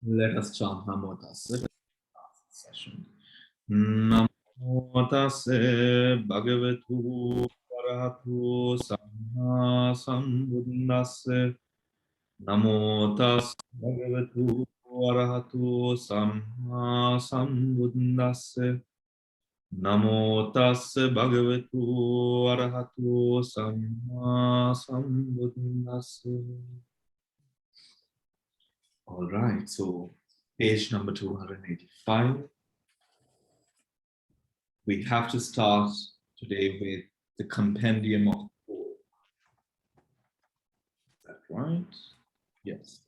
Let us chant Namo Tassa session. Namo Tassa Bhagavatu Arahato Samma Sambuddhassa. Namo Tassa Bhagavatu Arahato Samma Sambuddhassa. Namo Tassa Bhagavatu Arahato Samma Sambuddhassa. All right, so page number 285. We have to start today with the Compendium of Bodhi. Is that right? Yes.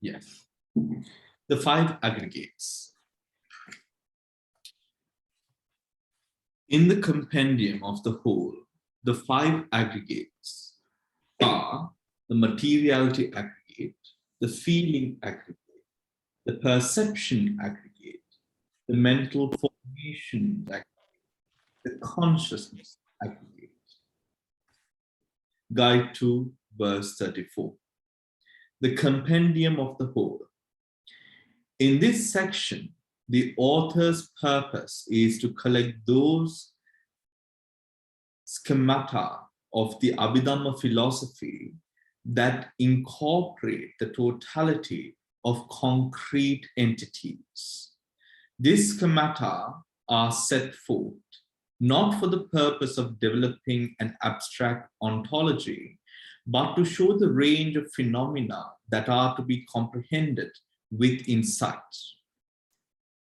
Yes. The five aggregates. In the Compendium of the whole, the five aggregates are the materiality aggregate, the feeling aggregate, the perception aggregate, the mental formation aggregate, the consciousness aggregate. Guide to verse 34. The Compendium of the whole. In this section, the author's purpose is to collect those schemata of the Abhidhamma philosophy that incorporate the totality of concrete entities. These schemata are set forth not for the purpose of developing an abstract ontology, but to show the range of phenomena that are to be comprehended with insight.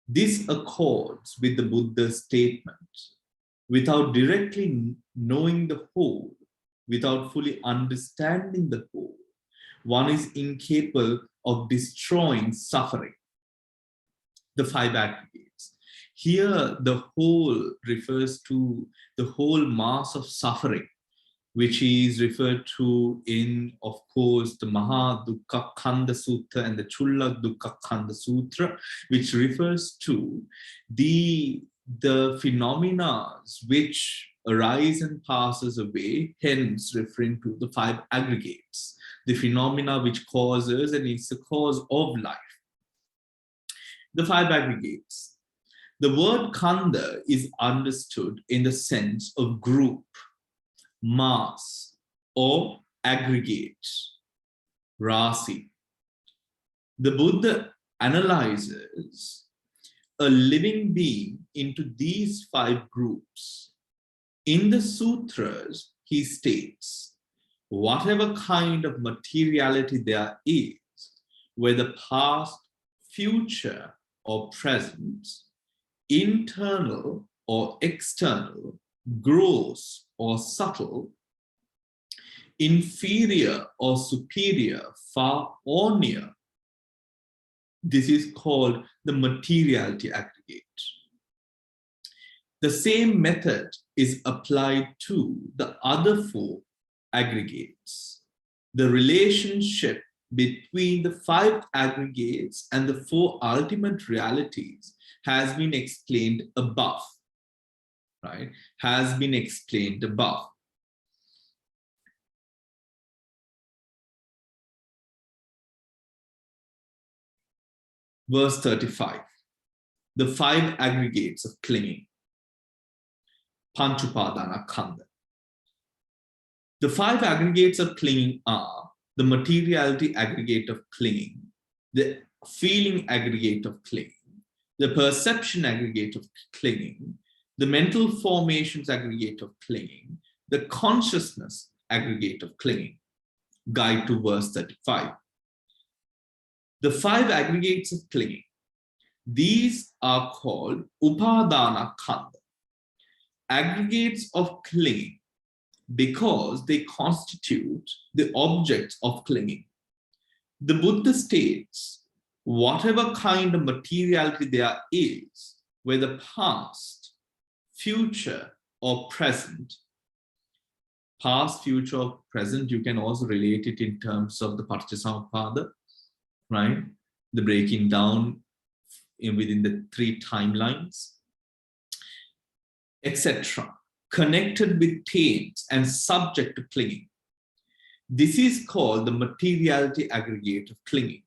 This accords with the Buddha's statement: without directly knowing the whole, without fully understanding the whole, one is incapable of destroying suffering. The five aggregates. Here, the whole refers to the whole mass of suffering, which is referred to in, of course, the Maha Dukkha Khanda Sutra and the Chulla Dukkha Khanda Sutra, which refers to the phenomena which arise and passes away, hence referring to the five aggregates, the phenomena which causes and is the cause of life. The five aggregates. The word Khanda is understood in the sense of group, mass, or aggregate, rasi. The Buddha analyzes a living being into these five groups. In the sutras, he states, whatever kind of materiality there is, whether past, future, or present, internal or external, gross or subtle, inferior or superior, far or near, this is called the materiality aggregate. The same method is applied to the other four aggregates. The relationship between the five aggregates and the four ultimate realities has been explained above, right? Has been explained above. Verse 35, the five aggregates of clinging. Panchupadana Khanda. The five aggregates of clinging are the materiality aggregate of clinging, the feeling aggregate of clinging, the perception aggregate of clinging, the mental formations aggregate of clinging, the consciousness aggregate of clinging. Guide to verse 35. The five aggregates of clinging. These are called Upadana Khanda, aggregates of clinging, because they constitute the objects of clinging. The Buddha states, whatever kind of materiality there is, whether past, future, or present, past, future, or present, you can also relate it in terms of the Paticcasamuppada, right? The breaking down within the three timelines, etc., connected with pains and subject to clinging. This is called the materiality aggregate of clinging.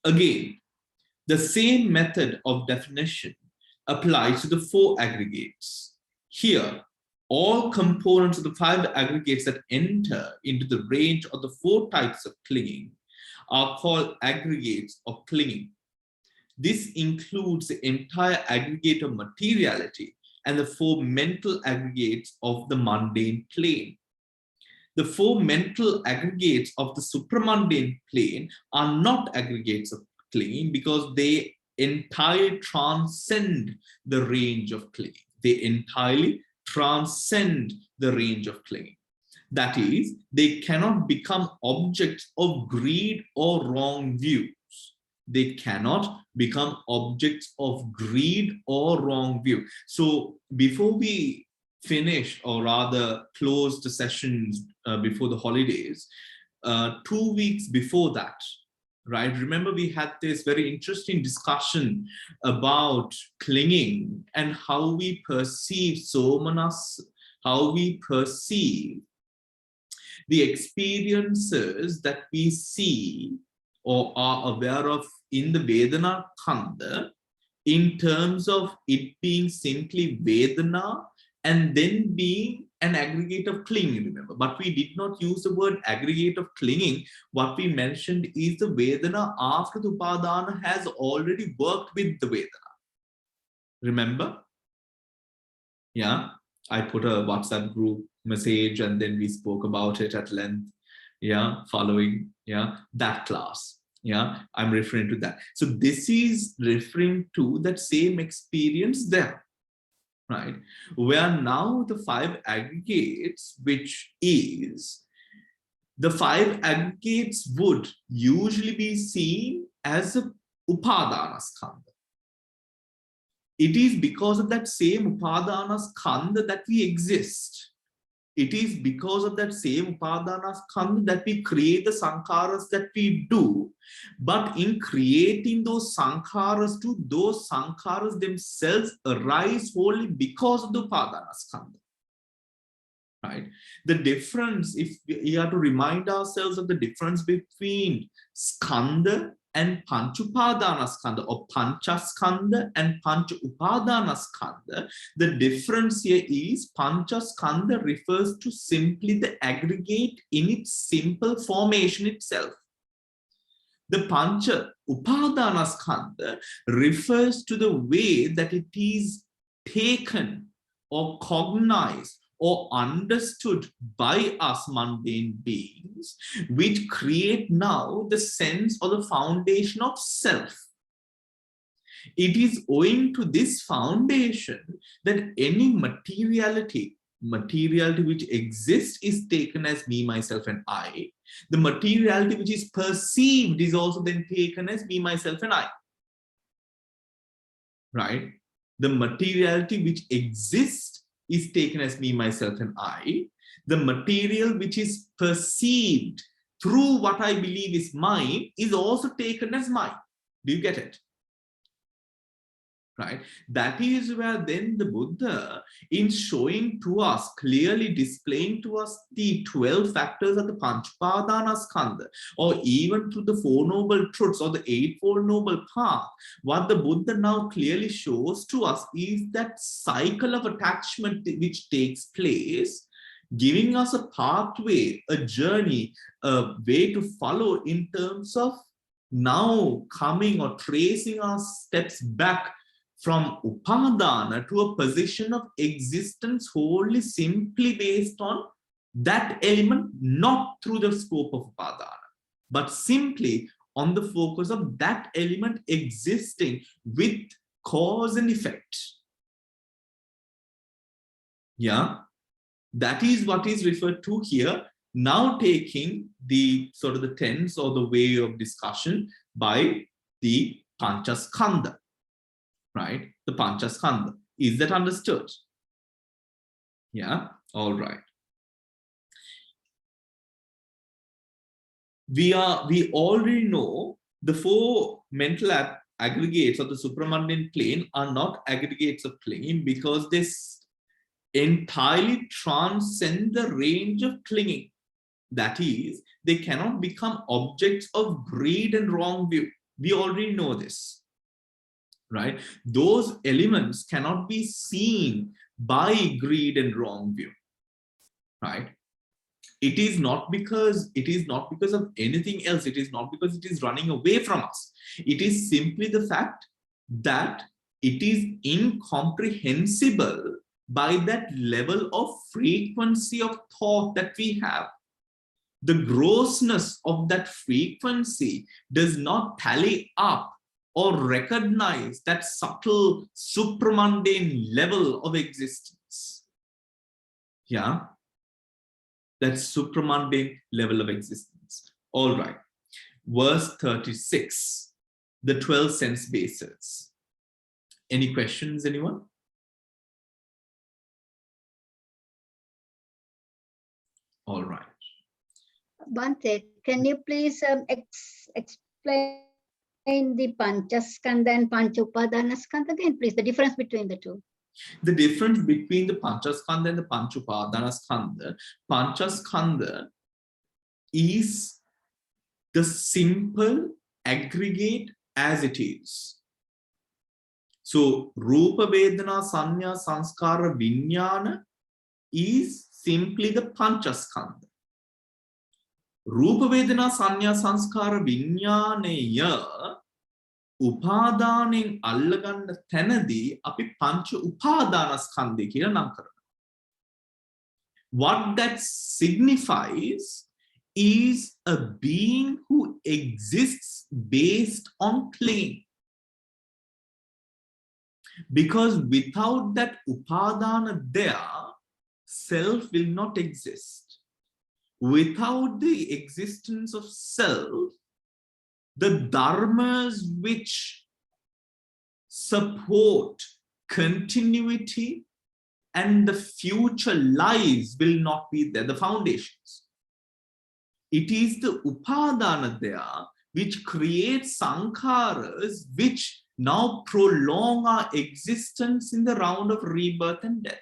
Again, the same method of definition applies to the four aggregates. Here, all components of the five aggregates that enter into the range of the four types of clinging are called aggregates of clinging. This includes the entire aggregate of materiality and the four mental aggregates of the mundane plane. The four mental aggregates of the supramundane plane are not aggregates of clinging because they entirely transcend the range of clinging. They entirely transcend the range of clinging. That is, they cannot become objects of greed or wrong views. They cannot become objects of greed or wrong view. So before we finish, or rather close the sessions before the holidays, 2 weeks before that, right? Remember, we had this very interesting discussion about clinging and how we perceive somanas, how we perceive the experiences that we see or are aware of in the Vedana Khandha, in terms of it being simply Vedana and then being an aggregate of clinging, remember. But we did not use the word aggregate of clinging. What we mentioned is the Vedana after the Upadana has already worked with the Vedana. Remember? Yeah, I put a WhatsApp group message and then we spoke about it at length. Yeah, following, yeah, that class. Yeah, I'm referring to that. So this is referring to that same experience there, right? Where now the five aggregates, which is the five aggregates would usually be seen as a upadana skandha. It is because of that same upadana skandha that we exist. It is because of that same upadana skandha that we create the sankharas that we do. But in creating those sankharas too, those sankharas themselves arise wholly because of the upadana skandha. Right? The difference, if we are to remind ourselves of the difference between skandha and panchupadana skandha, or panchaskandha and panchupadana skandha, the difference here is panchaskandha refers to simply the aggregate in its simple formation itself. The pancha upadana skandha refers to the way that it is taken or cognized or understood by us mundane beings, which create now the sense or the foundation of self. It is owing to this foundation that any materiality which exists is taken as me, myself, and I. The materiality which is perceived is also then taken as me, myself, and I. Right? The materiality which exists is taken as me, myself, and I. The material which is perceived through what I believe is mine is also taken as mine. Do you get it? Right? That is where then the Buddha, in showing to us, clearly displaying to us the 12 factors of the Panchapadana Skandha, or even through the Four Noble Truths or the Eightfold Noble Path, what the Buddha now clearly shows to us is that cycle of attachment which takes place, giving us a pathway, a journey, a way to follow in terms of now coming or tracing our steps back from upadana to a position of existence wholly simply based on that element, not through the scope of upadana, but simply on the focus of that element existing with cause and effect. Yeah, that is what is referred to here. Now taking the sort of the tense or the way of discussion by the Panchaskandha. Right? The Panchaskandha. Is that understood? Yeah, all right. We already know the four mental aggregates of the supramundane plane are not aggregates of clinging because they entirely transcend the range of clinging. That is, they cannot become objects of greed and wrong view. We already know this, right? Those elements cannot be seen by greed and wrong view, right? It is not because of anything else. It is not because it is running away from us. It is simply the fact that it is incomprehensible by that level of frequency of thought that we have. The grossness of that frequency does not tally up or recognize that subtle supramundane level of existence. Yeah, that supramundane level of existence. All right. Verse 36, the 12 sense bases. Any questions, anyone? All right. Bhante, can you please explain the Panchaskandha and Panchupadanaskandha again, please, the difference between the two? The difference between the Panchaskandha and the Panchupadanaskandha, Panchaskandha is the simple aggregate as it is. So, Rupa, Vedana, Sanya, Sanskara, Vijnana is simply the Panchaskandha. Rupa, Vedana, Sanya, Sanskara, Vijnanaya උපාදානෙන් අල්ලගන්න තැනදී අපි පංච උපාදානස්කන්ධය කියලා නම් කරනවා. What that signifies is a being who exists based on claim. Because without that upadana there, self will not exist. Without the existence of self, the dharmas which support continuity and the future lives will not be there, the foundations. It is the upadana there which creates sankharas which now prolong our existence in the round of rebirth and death.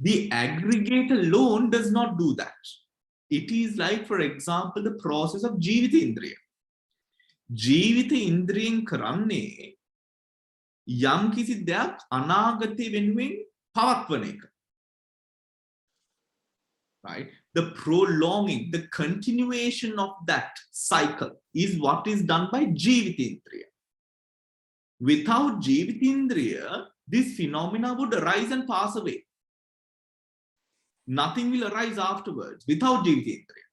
The aggregate alone does not do that. It is like, for example, the process of jivita indriya. Jivita indriyen karanne යම් කිසි දෙයක් අනාගතේ වෙනුවෙන් පවත්වන එක. Right? The prolonging, the continuation of that cycle is what is done by Jivitindriya. Without Jivitindriya, this phenomena would arise and pass away. Nothing will arise afterwards without Jivitindriya.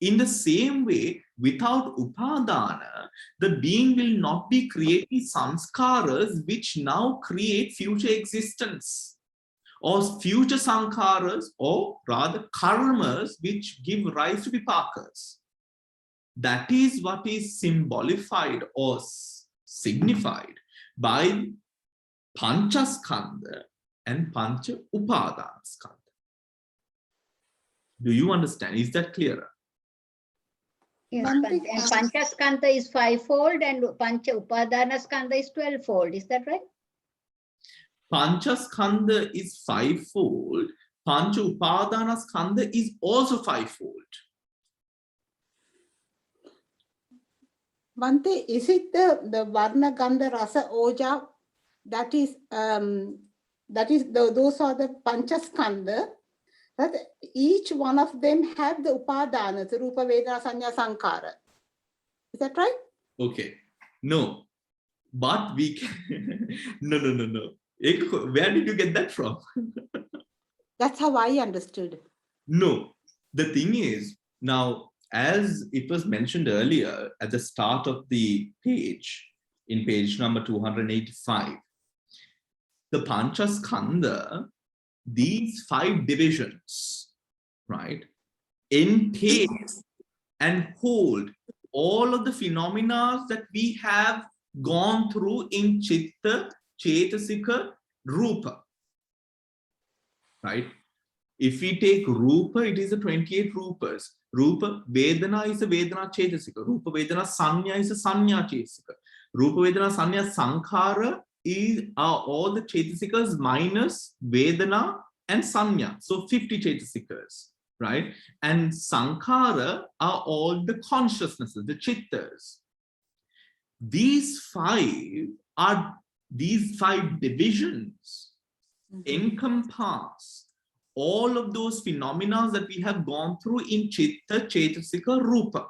In the same way, without Upadana, the being will not be creating sanskaras which now create future existence, or future sankharas, or rather karmas which give rise to vipakas. That is what is symbolified or signified by Panchaskandha and Pancha Upadanaskandha. Do you understand? Is that clearer? Yes, and Panchaskandha is 5-fold and Pancha Upadanaskandha is 12-fold. Is that right? Panchaskandha is 5-fold. Pancha Upadanaskandha is also 5-fold. Bhante, is it the Varna, Gandha, Rasa, Oja? That is those are the Panchaskandha. That each one of them have the Upadana, the Rupa, Vedana, Sanya, Sankhara. Is that right? Okay. No. But we can... No. Where did you get that from? That's how I understood. No. The thing is, now, as it was mentioned earlier at the start of the page, in page number 285, the Panchaskandha, these 5 divisions, right, entail and hold all of the phenomena that we have gone through in Chitta, Chetasika, Rupa, right? If we take Rupa, it is the 28 Rupas. Rupa Vedana is a Vedana Chetasika. Rupa Vedana Sanya is a Sanya Chetasika. Rupa Vedana Sanya Sankhara are all the Chetasikas minus Vedana and Sanya. So 50 Chetasikas. right? And sankhara are all the consciousnesses, the chittas. These five divisions encompass all of those phenomena that we have gone through in chitta, chetasika, rupa.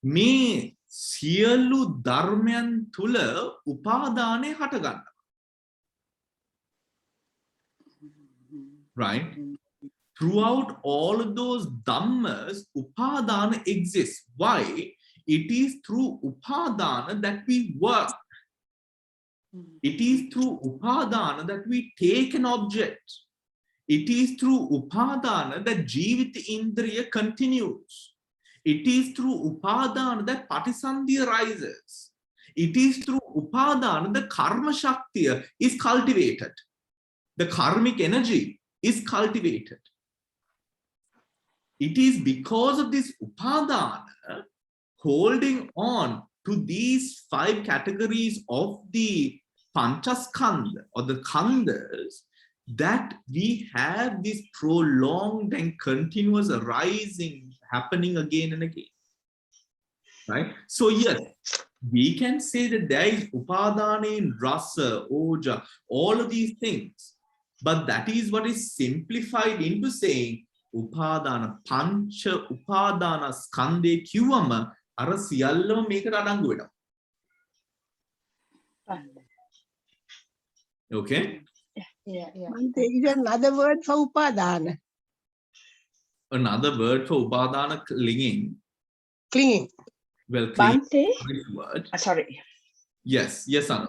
Me siyalu dharmayan thula upadane hataganna. Right? Throughout all of those dhammas, upadana exists. Why? It is through upadana that we work. It is through upadana that we take an object. It is through upadana that jivita indriya continues. It is through upadana that patisandhi arises. It is through upadana that karma shaktiya is cultivated. The karmic energy is cultivated. It is because of this upadana holding on to these five categories of the panchaskandha or the khandhas that we have this prolonged and continuous arising happening again and again. Right? So yes, we can say that there is upadana in rasa, oja, all of these things. But that is what is simplified into saying upadana, pancha upadana skandhe kiwama ara siyallama mekata adangu wedawa. Okay? Yeah. There is another word for upadana. Another word for upadana, clinging. Clinging. Well, clinging Bhante, is this word. sorry, Yes, Anna.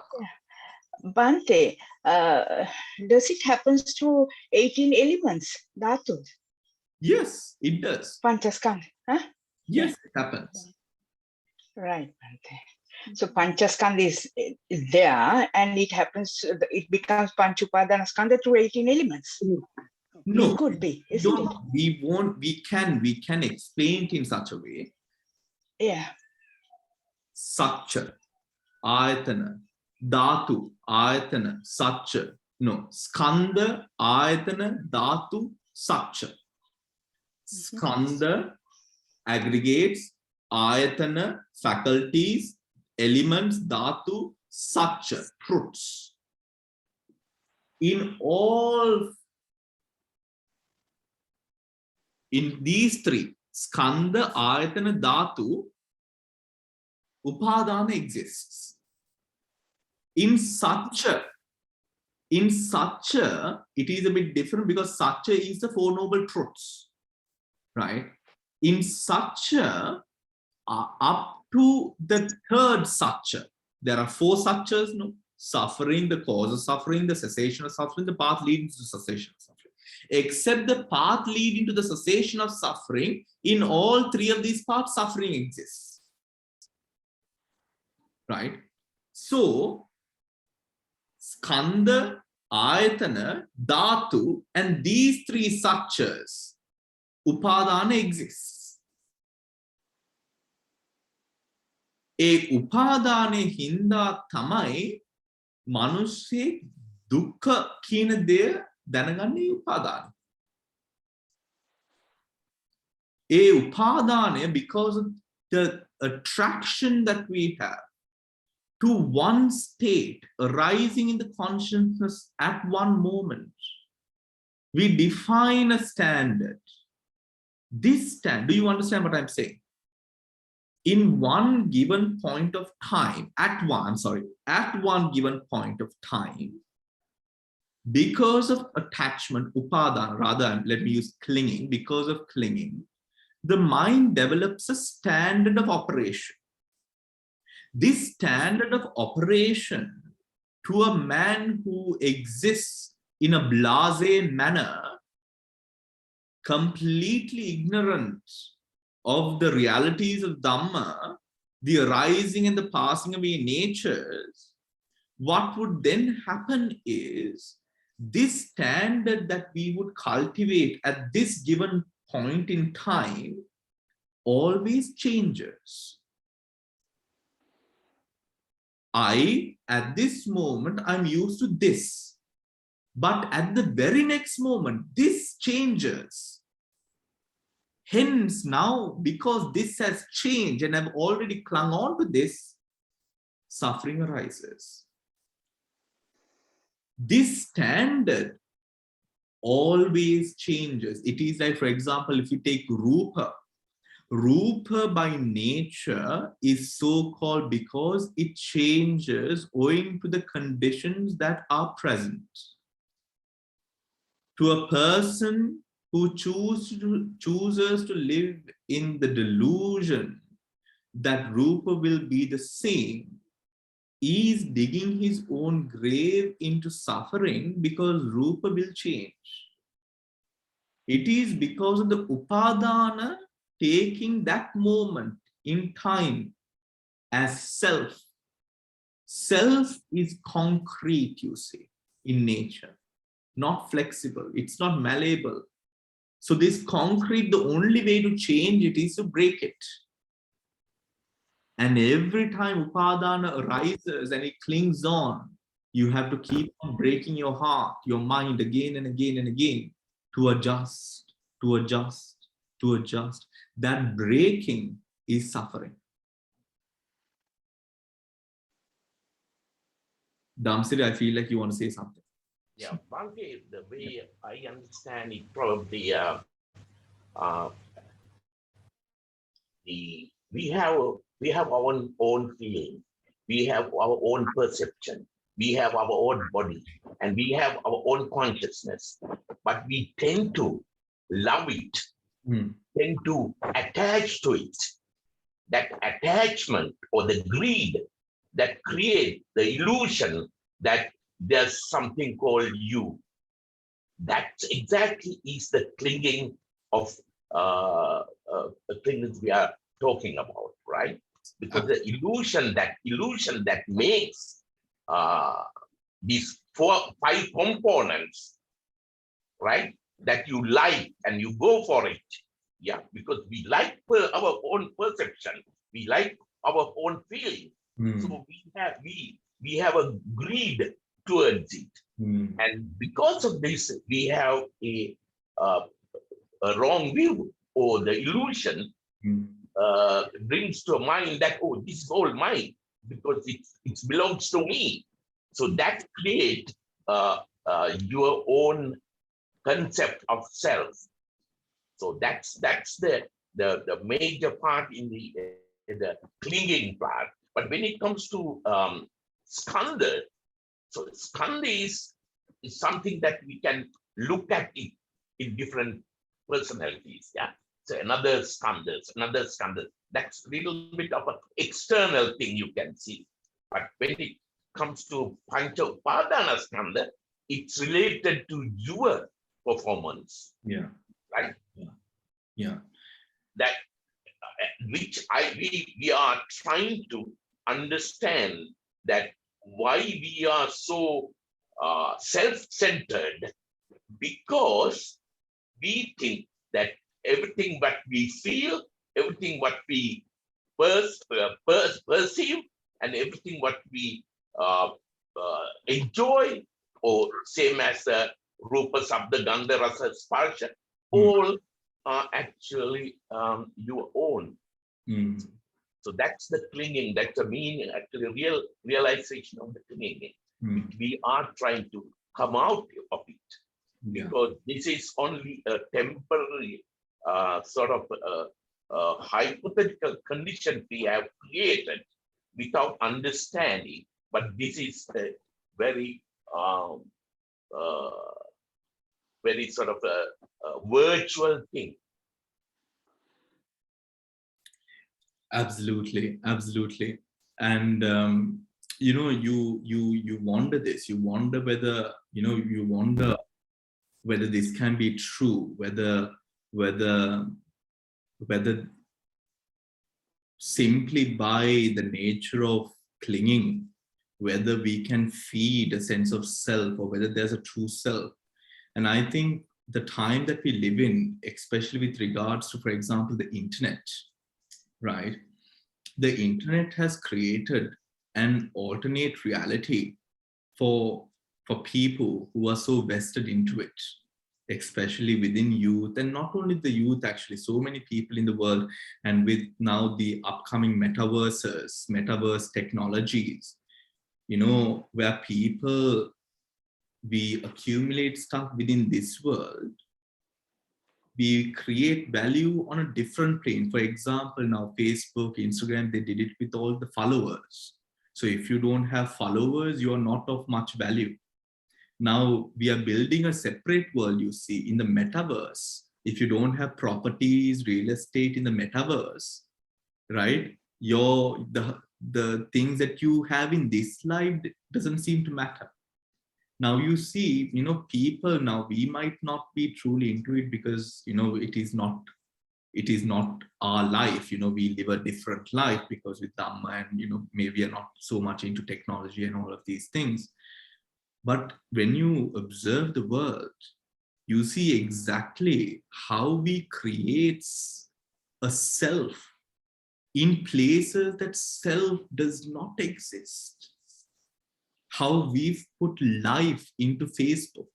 Bhante, does it happens to 18 elements, dhatus, Yes, it does. panchaskandha? Huh? Yes, it happens. Right, Bhante. So panchaskandha is there, and it happens. It becomes panchupadanaskandha through 18 elements. No, It could be, isn't it? we can explain it in such a way. Yeah. Satcha, ayatana, dhatu, ayatana, satcha. No, skandha, ayatana, dhatu, satcha. Skandha, aggregates, ayatana, faculties, elements, dhatu, satcha, truths. In these three, skandha, ayatana, dhatu, upadana exists. In satcha, it is a bit different because satcha is the Four Noble Truths, right? In satcha, up to the third satcha, there are four satchas, no? Suffering, the cause of suffering, the cessation of suffering, the path leading to the cessation of suffering. Except the path leading to the cessation of suffering, in all three of these paths, suffering exists. Right? So, skandha, ayatana, dhatu, and these three satchas, upadana exists. A upadane hinda tamai manushe dukkha kina deya danaganne upadana. A upadane, because of the attraction that we have to one state arising in the consciousness at one moment, we define a standard. This standard, do you understand what I'm saying? In one given point of time, at one given point of time, because of attachment, upadana, rather, let me use clinging, because of clinging, the mind develops a standard of operation. This standard of operation to a man who exists in a blasé manner, completely ignorant of the realities of Dhamma, the arising and the passing away natures, what would then happen is this standard that we would cultivate at this given point in time always changes. At this moment, I'm used to this. But at the very next moment, this changes. Hence now, because this has changed and I've already clung on to this, suffering arises. This standard always changes. It is like, for example, if you take Rupa, Rupa by nature is so called because it changes owing to the conditions that are present. To a person who chooses to live in the delusion that Rupa will be the same, is digging his own grave into suffering because Rupa will change. It is because of the Upadana taking that moment in time as self. Self is concrete, you see, in nature, not flexible. It's not malleable. So this concrete, the only way to change it is to break it. And every time Upadana arises and it clings on, you have to keep on breaking your heart, your mind again and again and again to adjust, to adjust, to adjust. That breaking is suffering. Damsiri, I feel like you want to say something. Yeah, Bhante, the way I understand it, probably we have our own feeling, we have our own perception, we have our own body, and we have our own consciousness. But we tend to love it, tend to attach to it. That attachment or the greed that create the illusion that there's something called you. That exactly is the clinging of the things we are talking about, right? Because the illusion that makes these 5 components, right? That you like and you go for it. Yeah, because we like our own perception, we like our own feeling. So we have a greed towards it. And because of this, we have a wrong view, or the illusion brings to a mind that, oh, this is all mine because it belongs to me. So that creates your own concept of self. So that's the major part in the clinging part. But when it comes to skandha, so skandha is something that we can look at it in different personalities. Yeah. So another skandha. That's a little bit of an external thing you can see. But when it comes to Pancha Upadana skandha, it's related to your performance. Yeah. Right? Yeah. That which we are trying to understand, that why we are so self-centered, because we think that everything what we feel, everything what we perceive, and everything what we enjoy, or same as Rupa, Sabda, Gandha, Rasa, Sparsha, all are actually your own. So that's the clinging, that's the meaning, actually real realization of the clinging. We are trying to come out of it, because this is only a temporary sort of hypothetical condition we have created without understanding. But this is a very very sort of a virtual thing. Absolutely, absolutely. And you wonder this. You wonder whether whether this can be true. Whether simply by the nature of clinging, whether we can feed a sense of self, or whether there's a true self. And I think the time that we live in, especially with regards to, for example, the internet, right? The internet has created an alternate reality for people who are so vested into it. especially within youth, and not only the youth, actually, so many people in the world, and with now the upcoming metaverse technologies, you know, where people, we accumulate stuff within this world, we create value on a different plane. For example, now Facebook, Instagram, they did it with all the followers. So if you don't have followers, you are not of much value. Now we are building a separate world, you see, in the metaverse. If you don't have properties, real estate in the metaverse, right? The things that you have in this life doesn't seem to matter. Now you see, you know, people now, we might not be truly into it because, you know, it is not our life. You know, we live a different life because with Dhamma, and, you know, maybe we are not so much into technology and all of these things. But when you observe the world, you see exactly how we create a self in places that self does not exist. How we've put life into Facebook,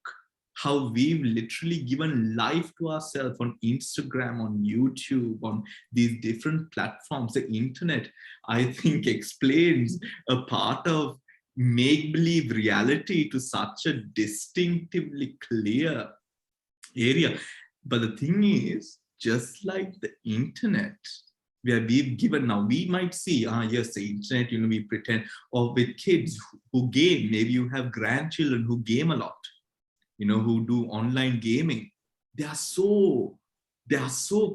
how we've literally given life to ourselves on Instagram, on YouTube, on these different platforms. The internet, I think, explains a part of make-believe reality to such a distinctively clear area. But the thing is, just like the internet, where we've given, now we might see, yes, the internet, you know, we pretend, or with kids who game, maybe you have grandchildren who game a lot, you know, who do online gaming. They are so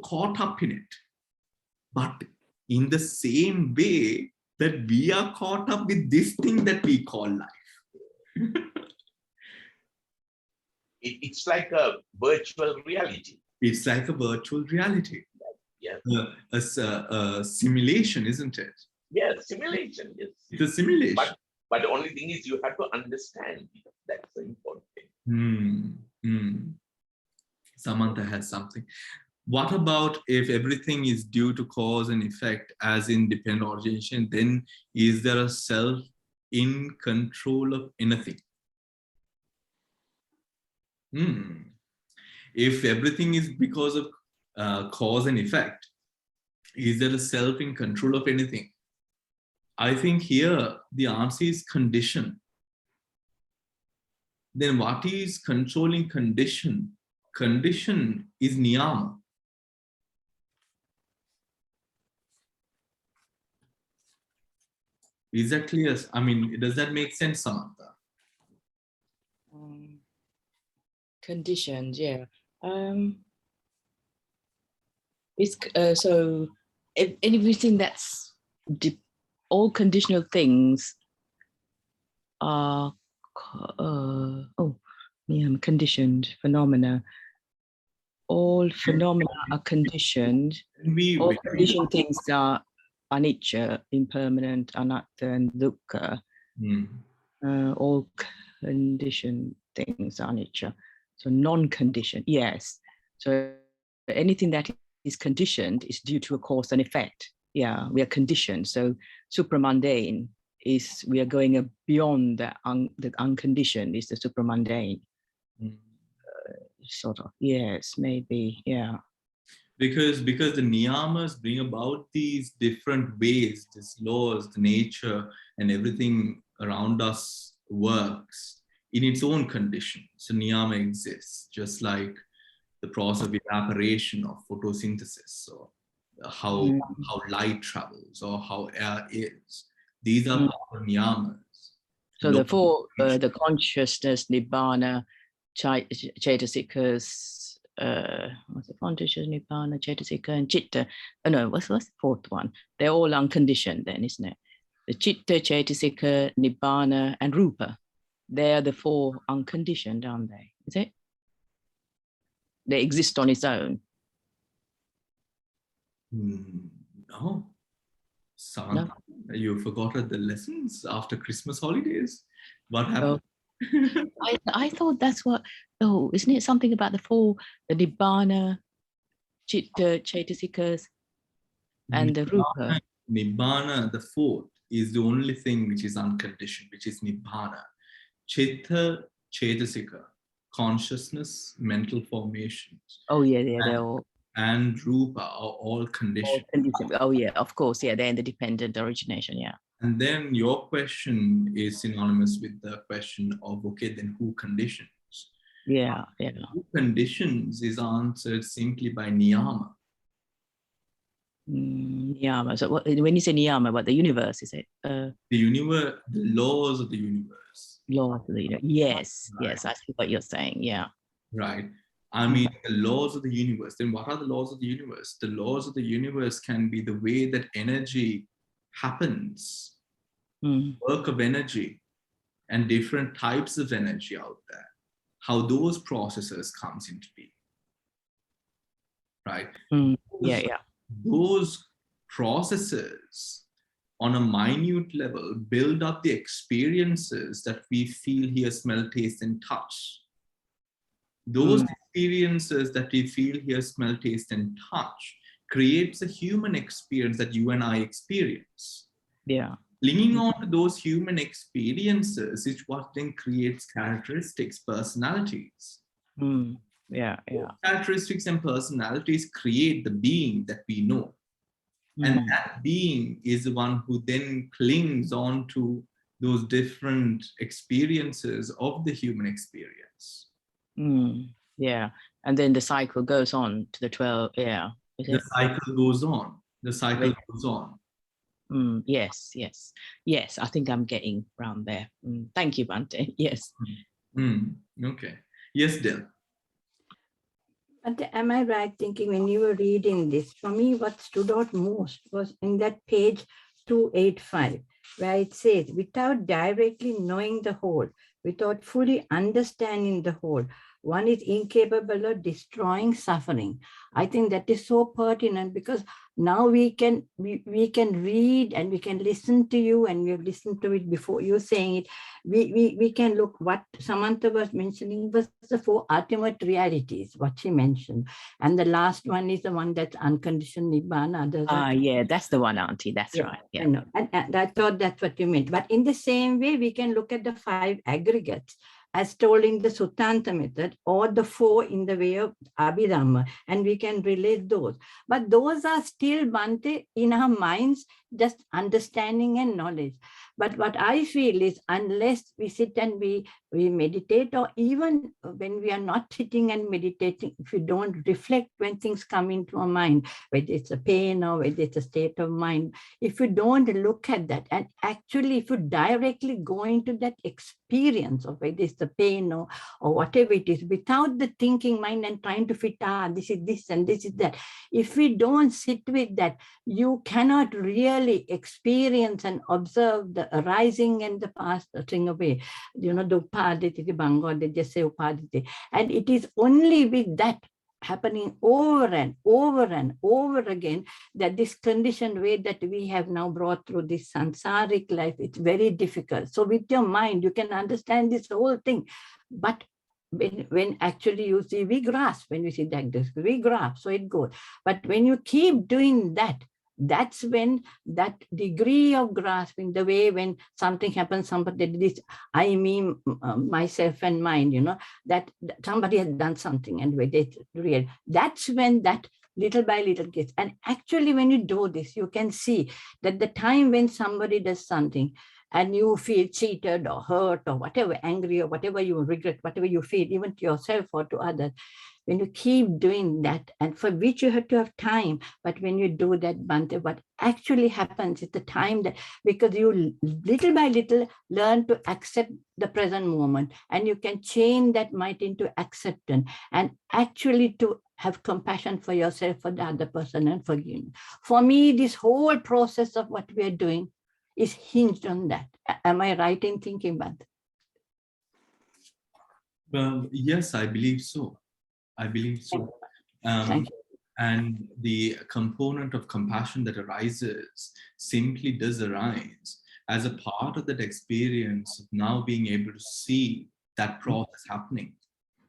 caught up in it. But in the same way that we are caught up with this thing that we call life. It's like a virtual reality. It's like a virtual reality. Yeah. A simulation, isn't it? Yeah, simulation. Yes. It's a simulation. But the only thing is you have to understand. That's the important thing. Samantha has something. What about if everything is due to cause and effect, as in dependent origination, then is there a self in control of anything? If everything is because of cause and effect, is there a self in control of anything? I think here the answer is condition. Then what is controlling condition? Condition is niyama. Is that clear? I mean, does that make sense, Samantha? Conditions, yeah. It's so if everything that's all conditional things are conditioned phenomena. All phenomena are conditioned. All conditioned things are anicca, impermanent, anatta, and dukkha. All conditioned things are anicca. So non-conditioned, yes. So anything that is conditioned is due to a cause and effect. Yeah, we are conditioned. So supramundane is, we are going beyond the unconditioned, is the supramundane. Sort of, yes, maybe, yeah. Because the niyamas bring about these different ways, these laws, the nature, and everything around us works in its own condition. So niyama exists, just like the process of evaporation or photosynthesis, or how light travels, or how air is. These are niyamas. So the four, the consciousness, nibbana, chaitasikas, what's the consciousness, nibbana, chaitasika, and chitta. Oh no, what's the fourth one? They're all unconditioned then, isn't it? The chitta, chaitasika, nibbana, and rupa. They're the four unconditioned, aren't they? Is it? They exist on its own. No. Samantha, you forgot the lessons after Christmas holidays. What happened? I thought that's what, isn't it something about the four, the nibbana, chitta, chaitasikas, and the rupa? Nibbana, the fourth, is the only thing which is unconditioned, which is nibbana. Chitta, chaitasika, consciousness, mental formations, Oh yeah, they're all and rupa are all conditioned. conditioned. Oh yeah, of course, yeah, they're in the dependent origination, yeah. And then your question is synonymous with the question of, okay, then who conditions? Yeah, yeah. Who conditions is answered simply by niyama. Niyama. So when you say niyama, what, the universe, is it? The universe, the laws of the universe. Law of the universe. Yes, Right. yes, I see what you're saying, yeah. Right. I mean, the laws of the universe. Then what are the laws of the universe? The laws of the universe can be the way that energy happens, work of energy, and different types of energy out there, how those processes comes into being, right? Yeah, yeah. Those processes on a minute level build up the experiences that we feel, hear, smell, taste, and touch. Those experiences that we feel, hear, smell, taste, and touch creates a human experience that you and I experience. Yeah. Clinging on to those human experiences is what then creates characteristics, personalities. Yeah, yeah. Characteristics and personalities create the being that we know. And that being is the one who then clings on to those different experiences of the human experience. Yeah. And then the cycle goes on to the 12, yeah. The cycle goes on. The cycle goes on. Yes, yes. Yes, I think I'm getting around there. Thank you, Bhante. Yes. Okay. Yes, Del. But am I right thinking when you were reading this, for me, what stood out most was in that page 285, where it says, without directly knowing the whole, without fully understanding the whole, one is incapable of destroying suffering. I think that is so pertinent, because now we can read and we can listen to you, and we have listened to it before you saying it. We can look what Samantha was mentioning was the 4 ultimate realities, what she mentioned. And the last one is the one that's unconditioned nibbana. Yeah, that's the one, Auntie. That's right. Yeah. I know. And I thought that's what you meant. But in the same way, we can look at the 5 aggregates as told in the Suttanta method, or the 4 in the way of Abhidhamma, and we can relate those. But those are still, Bhante, in our minds, just understanding and knowledge. But what I feel is, unless we sit and we meditate, or even when we are not sitting and meditating, if you don't reflect when things come into our mind, whether it's a pain or whether it's a state of mind, if you don't look at that, and actually if you directly go into that experience of whether it's the pain or whatever it is, without the thinking mind and trying to fit, this is this and this is that, if we don't sit with that, you cannot really experience and observe the arising and the passing away. The upaditi, the Bango, they just say upaditi. And it is only with that happening over and over and over again that this conditioned way that we have now brought through this sansaric life, it's very difficult. So with your mind, you can understand this whole thing. But when actually you see, we grasp, when we see that, we grasp, so it goes. But when you keep doing that, that's when that degree of grasping, the way when something happens, somebody did this, I mean myself and mine, that somebody has done something and it's real. That's when that little by little gets. And actually when you do this, you can see that the time when somebody does something and you feel cheated or hurt or whatever, angry or whatever you regret, whatever you feel, even to yourself or to others, when you keep doing that, and for which you have to have time, but when you do that, Bhante, what actually happens is the time that, because you little by little learn to accept the present moment, and you can change that mind into acceptance, and actually to have compassion for yourself, for the other person, and forgiveness. For me, this whole process of what we are doing is hinged on that. Am I right in thinking, Bhante? Well, yes, I believe so. I believe so. And the component of compassion that arises simply does arise as a part of that experience of now being able to see that process happening.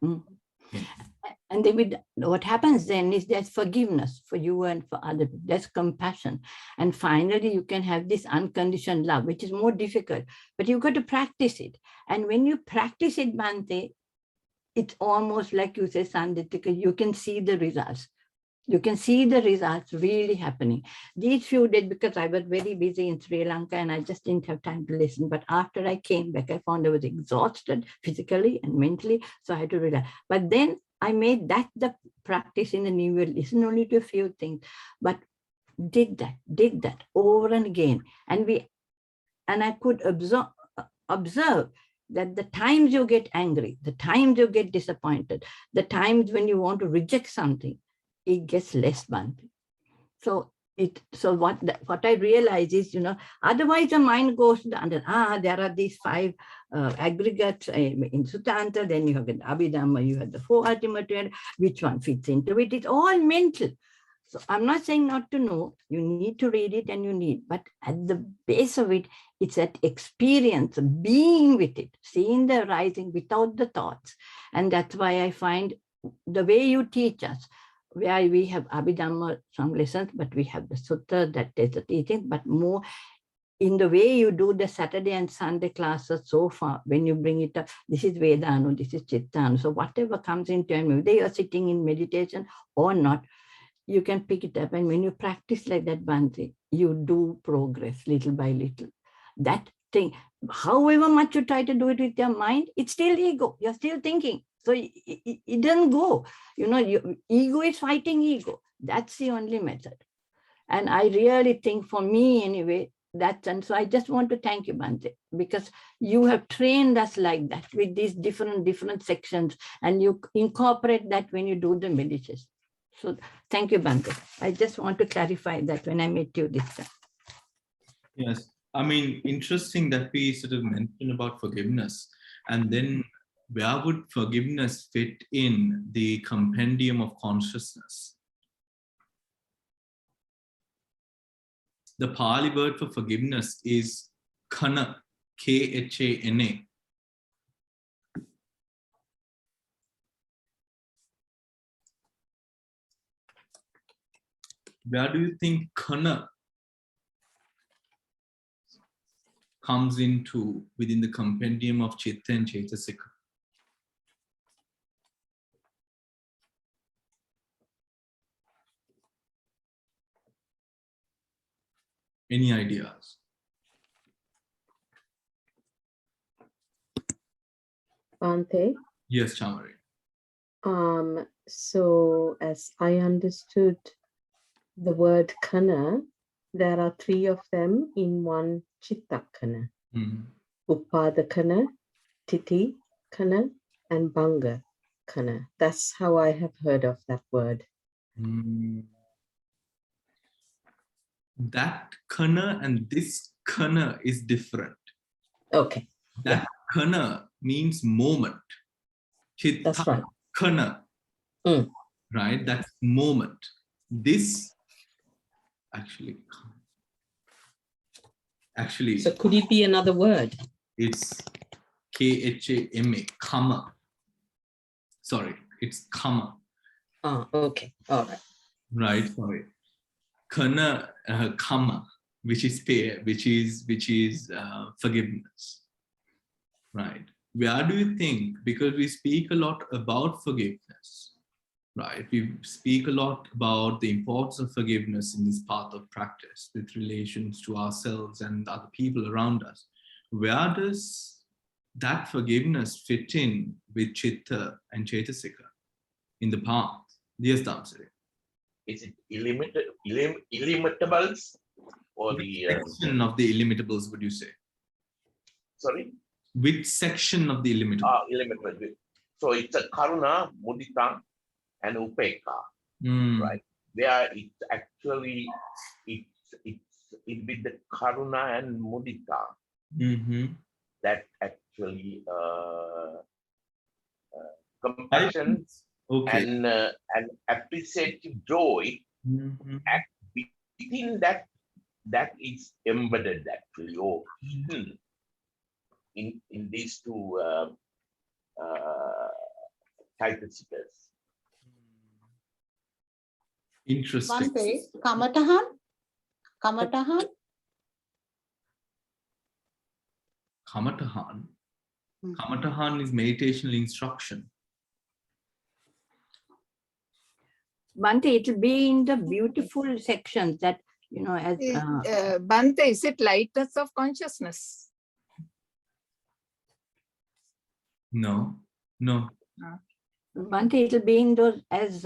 And then what happens then is there's forgiveness for you and for other people. There's compassion. And finally, you can have this unconditioned love, which is more difficult, but you've got to practice it. And when you practice it, Bhante, it's almost like you say, Sanditika, you can see the results. You can see the results really happening. These few days, because I was very busy in Sri Lanka and I just didn't have time to listen. But after I came back, I found I was exhausted physically and mentally. So I had to relax. But then I made that the practice in the new year. Listen only to a few things, but did that over and again. And I could observe that the times you get angry, the times you get disappointed, the times when you want to reject something, it gets less Bhante. So what I realize is, otherwise the mind goes to the under, there are these 5 aggregates in Sutanta, then you have the Abhidhamma, you have the 4 ultimate, which one fits into it. It's all mental. So I'm not saying not to know, you need to read it and you need, but at the base of it, it's that experience, being with it, seeing the arising without the thoughts. And that's why I find the way you teach us, where we have Abhidhamma, some lessons, but we have the sutta, that is the teaching, but more in the way you do the Saturday and Sunday classes so far, when you bring it up, this is Vedanu, this is Chittanu. So whatever comes into your mind, whether you're sitting in meditation or not, you can pick it up. And when you practice like that, Bhante, you do progress little by little. That thing, however much you try to do it with your mind, it's still ego. You're still thinking. So it doesn't go. Ego is fighting ego. That's the only method. And I really think, for me anyway, and so I just want to thank you, Bhante, because you have trained us like that with these different sections, and you incorporate that when you do the meditation. So thank you, Bhante. I just want to clarify that when I met you this time. Yes, I mean, interesting that we sort of mentioned about forgiveness, and then where would forgiveness fit in the compendium of consciousness? The Pali word for forgiveness is khana, K-H-A-N-A. Where do you think khana comes into within the compendium of Chitta and Chaitasika? Any ideas? Bhante, Yes, Chamari. so as I understood the word kana, there are 3 of them in one chitta kana. Upada kana, titi kana, and bhanga kana. That's how I have heard of that word. That khana and this khana is different. Okay. That khana means moment. Chitta, that's right. Khana. Right? That's moment. This actually. So could it be another word? It's K-H-A-M-A, kama. Sorry, it's kama. Okay. All right. Right, sorry. Kana, kama, which is forgiveness. Right. Where do you think, because we speak a lot about forgiveness, right? We speak a lot about the importance of forgiveness in this path of practice with relations to ourselves and other people around us. Where does that forgiveness fit in with Chitta and Chaitasika in the path? Yes, Dhamma. Is it illimitables or the section of the illimitables would you say? Sorry? Which section of the illimitable? Illimitable. So it's a karuna, mudita, and upeka, right? Where it's actually it's with the karuna and mudita that actually compassion and appreciative joy within that is embedded actually or hidden in these 2 Chaitasikas. Bhante, Interesting. Kamatahan. Kamatahan is meditational instruction. Bhante, it'll be in the beautiful sections that, you know, as Bhante, is it lightness of consciousness? No, no. Bhante, it'll be in those as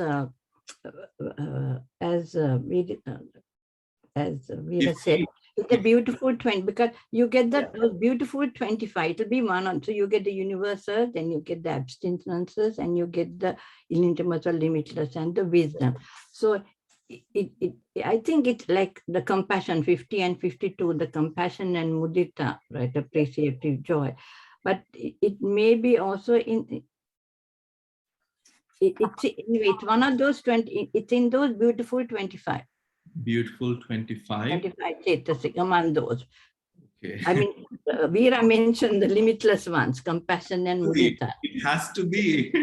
Veera said, it's a beautiful 20, because you get those beautiful 25. It'll be one on, so you get the universal, then you get the abstinences, and you get the illimitable, limitless, and the wisdom. So I think it's like the compassion 50 and 52, the compassion and mudita, right? Appreciative joy. But it may be also in it's one of those 20, it's in those beautiful 25. Beautiful 25. 25 Chetasik, among those. Okay. I mean, Veera mentioned the limitless ones, compassion and mudita. It has to be.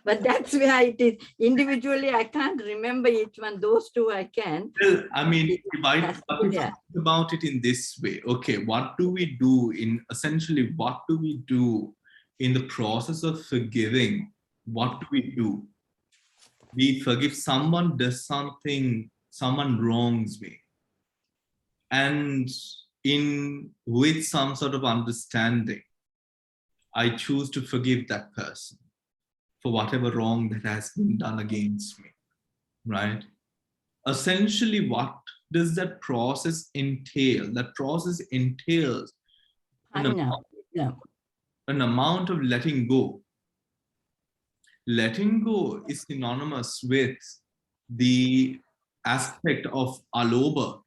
But that's where it is. Individually, I can't remember each one. Those two I can. Well, I mean, if I think about it in this way, okay, what do we do in, essentially, what do we do in the process of forgiving? What do we do? We forgive someone does something, someone wrongs me. And with some sort of understanding, I choose to forgive that person for whatever wrong that has been done against me, right? Essentially, what does that process entail? That process entails an amount of letting go. Letting go is synonymous with the aspect of alobha.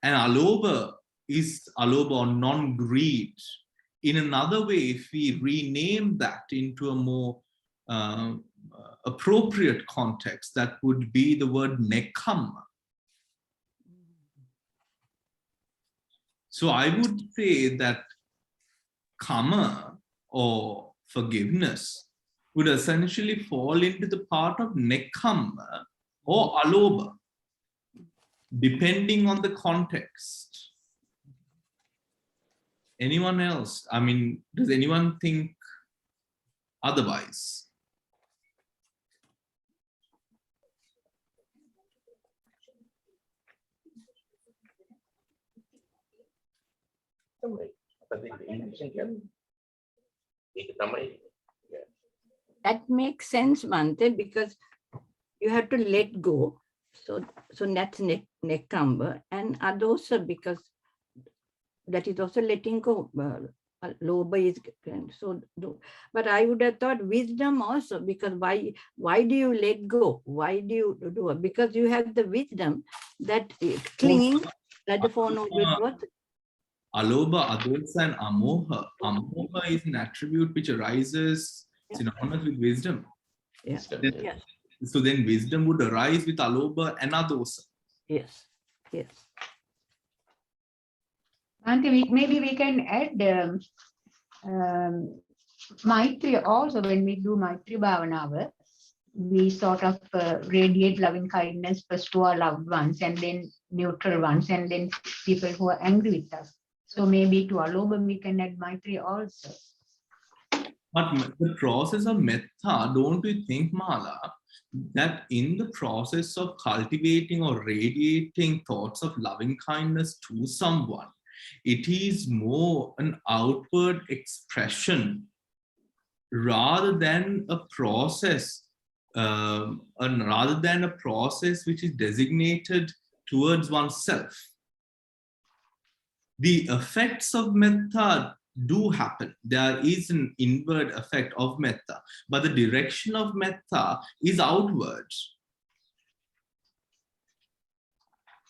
And alobha is alobha or non-greed. In another way, if we rename that into a more appropriate context, that would be the word nekhamma. So I would say that karma or forgiveness would essentially fall into the part of nekhamma or alobha, depending on the context. Anyone else? I mean, does anyone think otherwise? That makes sense, Bhante, because you have to let go. So that's nekamba, and adosa, because that is also letting go. Lobha is so. But I would have thought wisdom also, because why do you let go? Why do you do it? Because you have the wisdom that clinging, like the four noble truths. Alobha, adosa, and amoha. Amoha is an attribute which arises synonymous with wisdom. Yes. So then wisdom would arise with alobha and adosa. Yes. Bhante, maybe we can add Maitri also. When we do Maitri Bhavana, we sort of radiate loving kindness first to our loved ones, and then neutral ones, and then people who are angry with us. So maybe to alobha we can add Maitri also. But the process of metta, don't you think, Mala, that in the process of cultivating or radiating thoughts of loving kindness to someone, it is more an outward expression rather than a process, which is designated towards oneself. The effects of metta do happen. There is an inward effect of metta, but the direction of metta is outwards.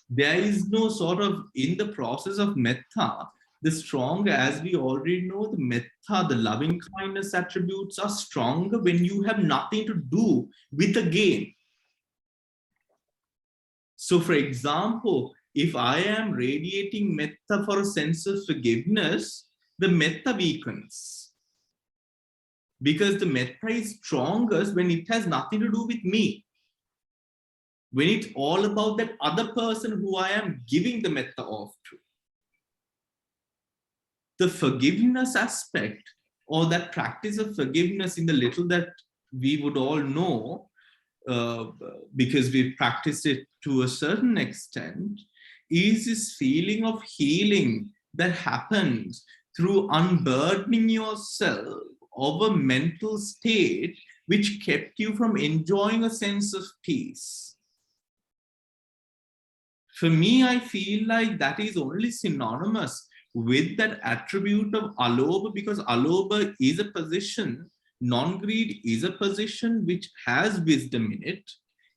There is no sort of, in the process of metta, the stronger, as we already know, the metta, the loving kindness attributes are stronger when you have nothing to do with the gain. So for example, if I am radiating metta for a sense of forgiveness, the metta weakens. Because the metta is strongest when it has nothing to do with me. When it's all about that other person who I am giving the metta off to. The forgiveness aspect, or that practice of forgiveness in the little that we would all know, because we've practiced it to a certain extent, is this feeling of healing that happens through unburdening yourself of a mental state which kept you from enjoying a sense of peace. For me, I feel like that is only synonymous with that attribute of alobha, because alobha is a position, non-greed is a position which has wisdom in it,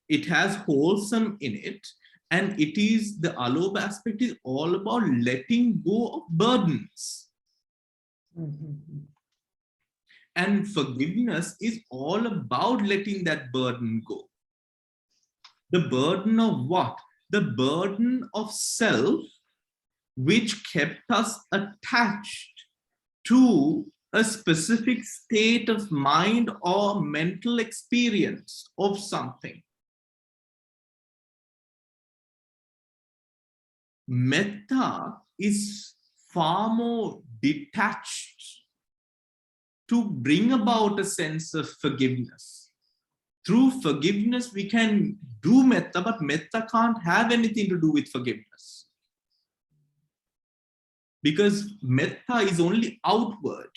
it has wholesome in it, and it is, the alobha aspect is all about letting go of burdens. And forgiveness is all about letting that burden go. The burden of what? The burden of self, which kept us attached to a specific state of mind or mental experience of something. Metta is far more detached to bring about a sense of forgiveness. Through forgiveness, we can do metta, but metta can't have anything to do with forgiveness. Because metta is only outward.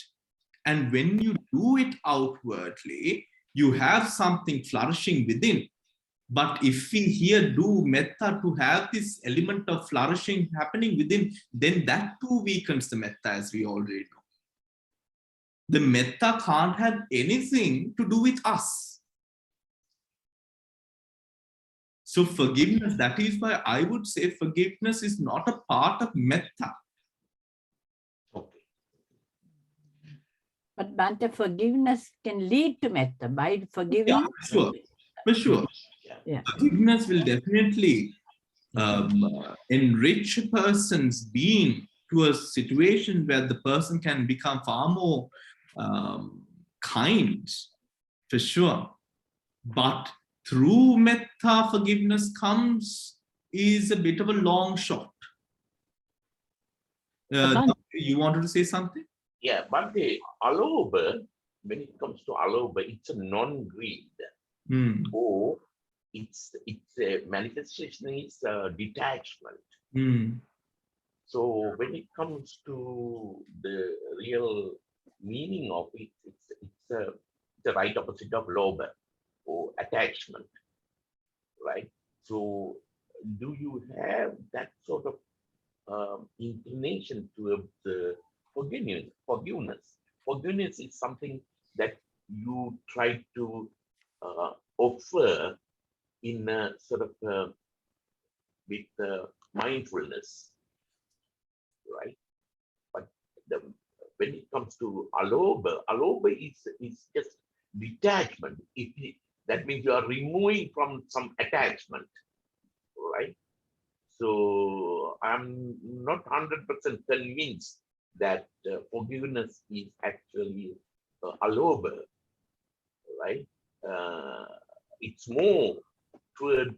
And when you do it outwardly, you have something flourishing within. But if we here do metta to have this element of flourishing happening within, then that too weakens the metta, as we already know. The metta can't have anything to do with us. So forgiveness, that is why I would say forgiveness is not a part of metta. Okay. But Bhante, forgiveness can lead to metta by forgiving. Yeah, sure. For sure. Yeah. Forgiveness will definitely enrich a person's being to a situation where the person can become far more kind, for sure. But through metta, forgiveness comes is a bit of a long shot. You wanted to say something? Yeah, but the alobha, when it comes to alobha, it's a non-greed. Or it's a manifestation is detachment. So when it comes to the real meaning of it, it's the right opposite of lobha or attachment, right? So do you have that sort of inclination towards the forgiveness? Forgiveness is something that you try to offer in a sort of with mindfulness, right? But when it comes to alobha is just detachment. That means you are removing from some attachment, right? So I'm not 100% convinced that forgiveness is actually alobha, right? It's more towards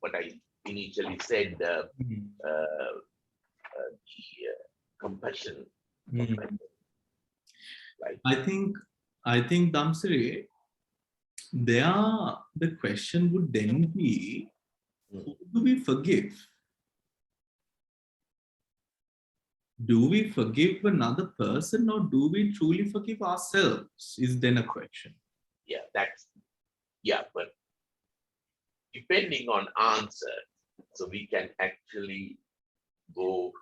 what I initially said, the compassion. Right. I think Damsiri, the question would then be, who do we forgive? Do we forgive another person, or do we truly forgive ourselves? Is then a question. Yeah, but depending on answer, so we can actually go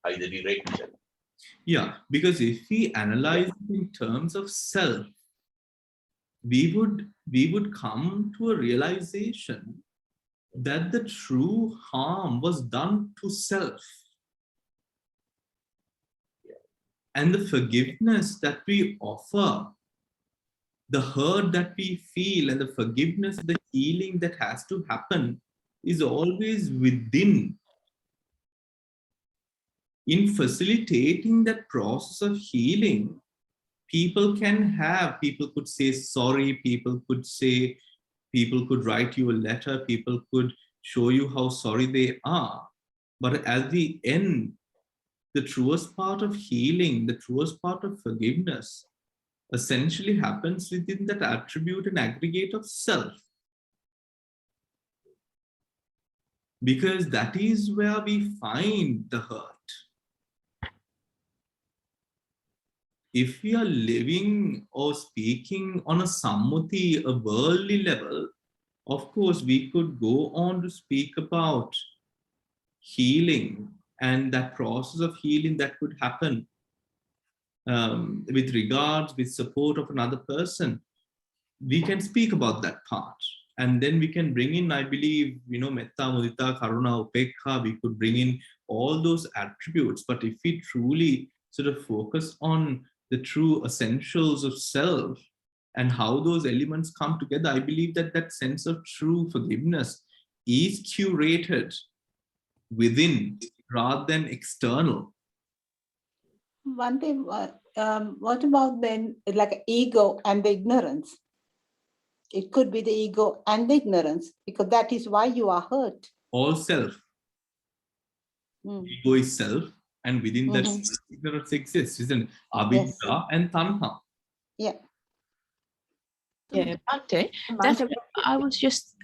either direction. Yeah, because if we analyze it in terms of self, we would come to a realization that the true harm was done to self. And the forgiveness that we offer, the hurt that we feel, and the forgiveness, the healing that has to happen is always within. In facilitating that process of healing, people could say sorry, people could write you a letter, people could show you how sorry they are. But at the end, the truest part of healing, the truest part of forgiveness essentially happens within that attribute and aggregate of self. Because that is where we find the hurt. If we are living or speaking on a sammuti, a worldly level, of course, we could go on to speak about healing and that process of healing that could happen with regards, with support of another person. We can speak about that part. And then we can bring in, I believe, metta, mudita, karuna, upekha, we could bring in all those attributes. But if we truly sort of focus on the true essentials of self and how those elements come together, I believe that that sense of true forgiveness is curated within rather than external. One thing, what about then like ego and the ignorance? It could be the ego and the ignorance, because that is why you are hurt. All self. Ego is self, and within that ignorance exists, isn't it? Avidya and tanha. Yeah. Yeah, Bhante, that's what I was just...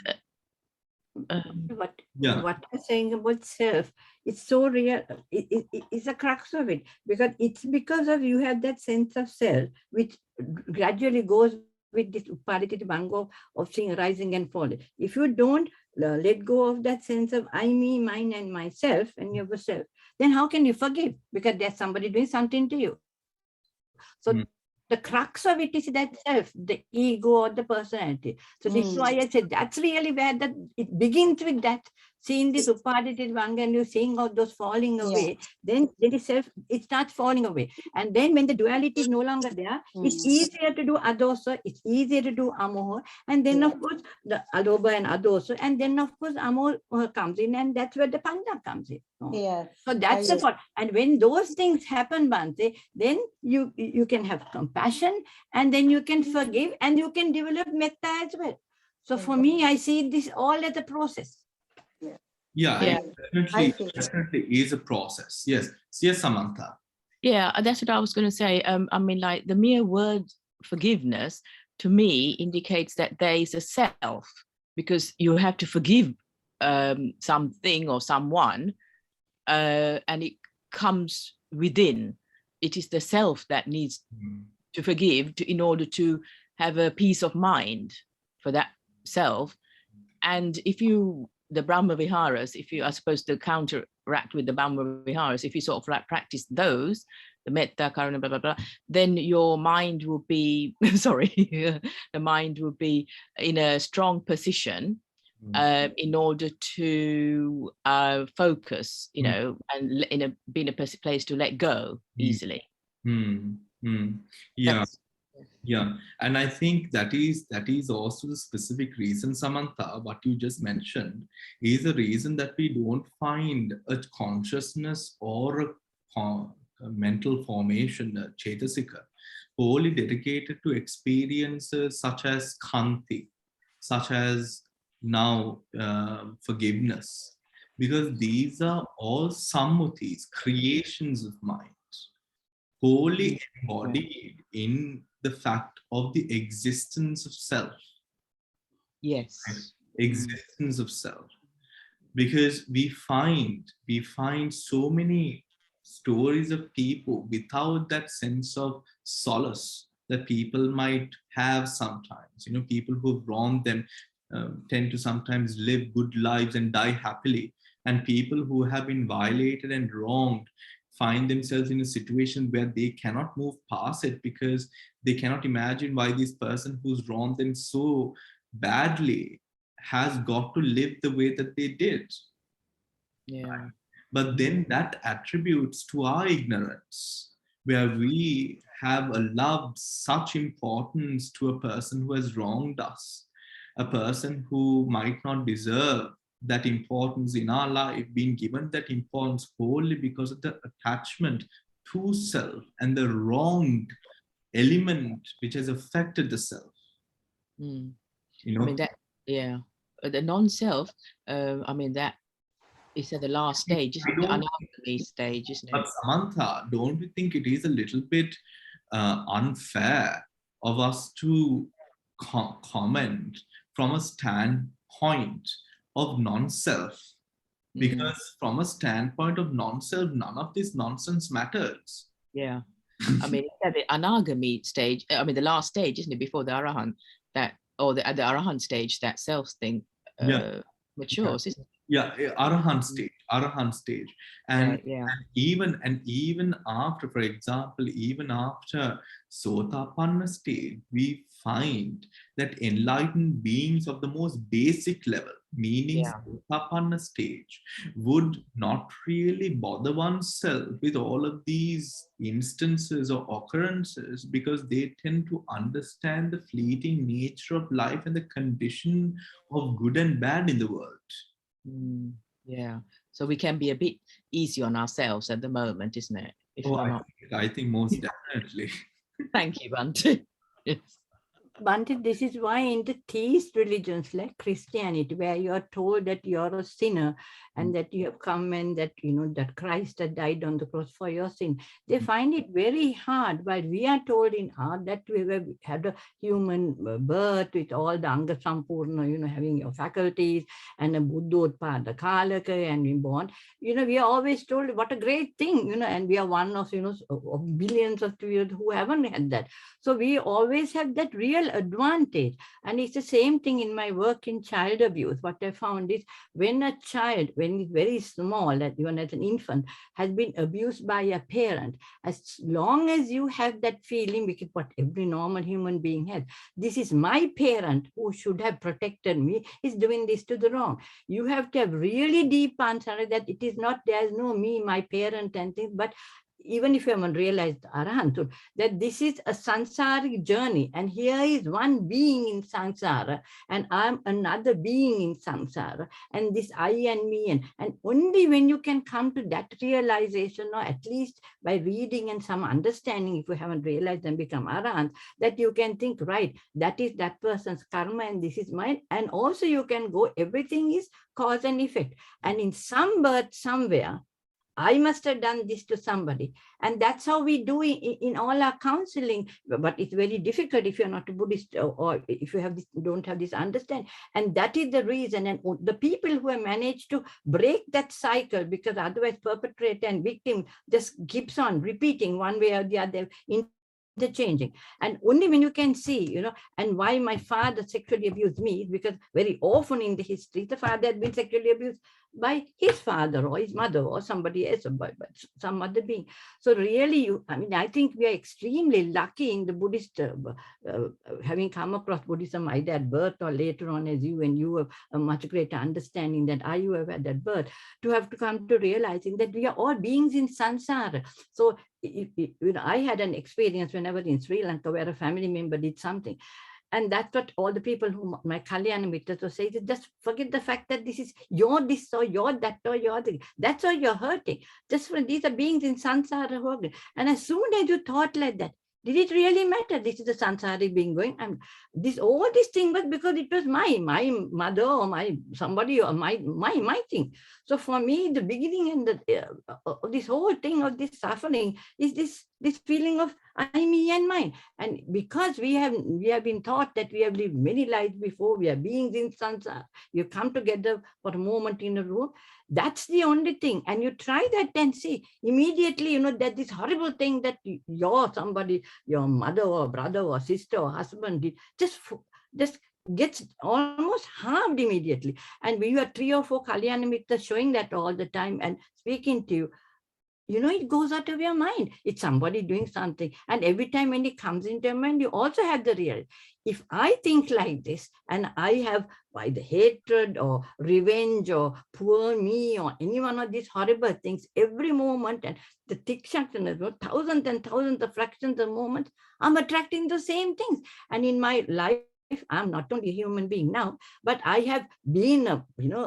what you're saying about self, it's so real. It's a crux of it, because it's because of you have that sense of self, which gradually goes with this upadititi bhango of seeing rising and falling. If you don't let go of that sense of I, me, mine, and myself, and yourself, then how can you forgive? Because there's somebody doing something to you. So the crux of it is that self, the ego or the personality. So this is why I said that's really where that it begins with that. Seeing this upadititi bhanga and you seeing all those falling away, then it is self, it starts falling away. And then when the duality is no longer there, it's easier to do adosa, it's easier to do amoha. And then of course the aloba and adosa, and then of course amoha comes in, and that's where the panda comes in. So that's the part. And when those things happen, Bhante, then you can have compassion, and then you can forgive, and you can develop metta as well. So for me, I see this all as a process. Yeah. Definitely is a process. Yes, Samantha. Yeah, that's what I was going to say. I mean, like the mere word forgiveness to me indicates that there is a self, because you have to forgive something or someone, and it comes within. It is the self that needs to forgive in order to have a peace of mind for that self. And if you, the Brahma Viharas, if you are supposed to counteract with the Brahma Viharas, if you sort of like practice those, the metta, karuna, blah, blah, blah, then your mind will be, the mind will be in a strong position in order to focus, and be in a place to let go easily. Yeah, and I think that is also the specific reason, Samantha, what you just mentioned is the reason that we don't find a consciousness or a mental formation, a chetasika, wholly dedicated to experiences such as khanti, such as now forgiveness, because these are all sammutis, creations of mind, wholly embodied in the fact of the existence of self. Yes. Existence of self. Because we find so many stories of people without that sense of solace that people might have sometimes. People who've wronged them tend to sometimes live good lives and die happily. And people who have been violated and wronged find themselves in a situation where they cannot move past it, because they cannot imagine why this person who's wronged them so badly has got to live the way that they did. Yeah. But then that attributes to our ignorance, where we have allowed such importance to a person who has wronged us, a person who might not deserve that importance in our life, being given that importance wholly because of the attachment to self and the wronged element which has affected the self. I mean that, the non-self, I mean that It's at the last stage, isn't it? The anagami stage, isn't it? But Samantha, don't you think it is a little bit unfair of us to comment from a standpoint of non-self? Because from a standpoint of non-self, none of this nonsense matters. Yeah. I mean, at the anagami stage, I mean, the last stage, isn't it, before the arahant, at the arahant stage, that self thing matures, isn't it? Yeah, arahant stage, and, yeah. and even after, for example, even after sotapanna stage, we find that enlightened beings of the most basic level, meaning sotapanna stage, would not really bother oneself with all of these instances or occurrences, because they tend to understand the fleeting nature of life and the condition of good and bad in the world. Yeah, so we can be a bit easy on ourselves at the moment, isn't it? If I think most definitely. Thank you, Bhante. Yes. Bhante, this is why in the theist religions like Christianity, where you are told that you're a sinner and that you have come and that, you know, that Christ had died on the cross for your sin, they find it very hard. While we are told in art that we had a human birth with all the Anga Sampurna, you know, having your faculties and a Buddhodpada Kalaka and being born, you know, we are always told what a great thing, you know, and we are one of, you know, of billions of people who haven't had that. So we always have that real advantage. And it's the same thing in my work in child abuse. What I found is when a child, when it's very small, that even as an infant, has been abused by a parent, as long as you have that feeling, because what every normal human being has, this is my parent who should have protected me, is doing this to the wrong. You have to have really deep answer that it is not, there's no me, my parent and things, but even if you haven't realized Arahanthood, that this is a samsaric journey, and here is one being in samsara, and I'm another being in samsara, and this I and me, and only when you can come to that realization, or at least by reading and some understanding, if you haven't realized and become Arahant, that you can think, right, that is that person's karma, and this is mine, and also you can go, everything is cause and effect, and in some birth somewhere, I must have done this to somebody. And that's how we do in all our counseling. But it's very difficult if you're not a Buddhist, or if you have this, don't have this understanding. And that is the reason. And the people who have managed to break that cycle, because otherwise perpetrator and victim just keeps on repeating one way or the other, interchanging. And only when you can see, you know, and why my father sexually abused me, because very often in the history, the father had been sexually abused by his father or his mother or somebody else, or by some other being. So really, I mean, I think we are extremely lucky in the Buddhist, having come across Buddhism either at birth or later on as you, and you have a much greater understanding that you have had at birth, to have to come to realizing that we are all beings in samsara. So you know, I had an experience when I was in Sri Lanka where a family member did something. And that's what all the people who my Kalyana Mitras will say, just forget the fact that this is your this or your that or your thing. That's why you're hurting. Just for these are beings in samsara. And as soon as you thought like that, did it really matter? This is the samsaric being going, and this all this thing was because it was my mother or my somebody or my thing. So for me, the beginning and the this whole thing of this suffering is this feeling of I, me, and mine. And because we have been taught that we have lived many lives before, we are beings in samsara. You come together for a moment in a room. That's the only thing. And you try that and see immediately, you know, that this horrible thing that somebody, your mother or brother or sister or husband did, just gets almost harmed immediately. And when you are 3 or 4 Kalyana Mitras showing that all the time and speaking to you, you know, it goes out of your mind. It's somebody doing something. And every time when it comes into your mind, you also have the real. If I think like this, and I have either hatred or revenge or poor me or any one of these horrible things, every moment, and the tikshakshanas, thousands and thousands of fractions of moments, I'm attracting the same things. And in my life, I'm not only a human being now, but I have been a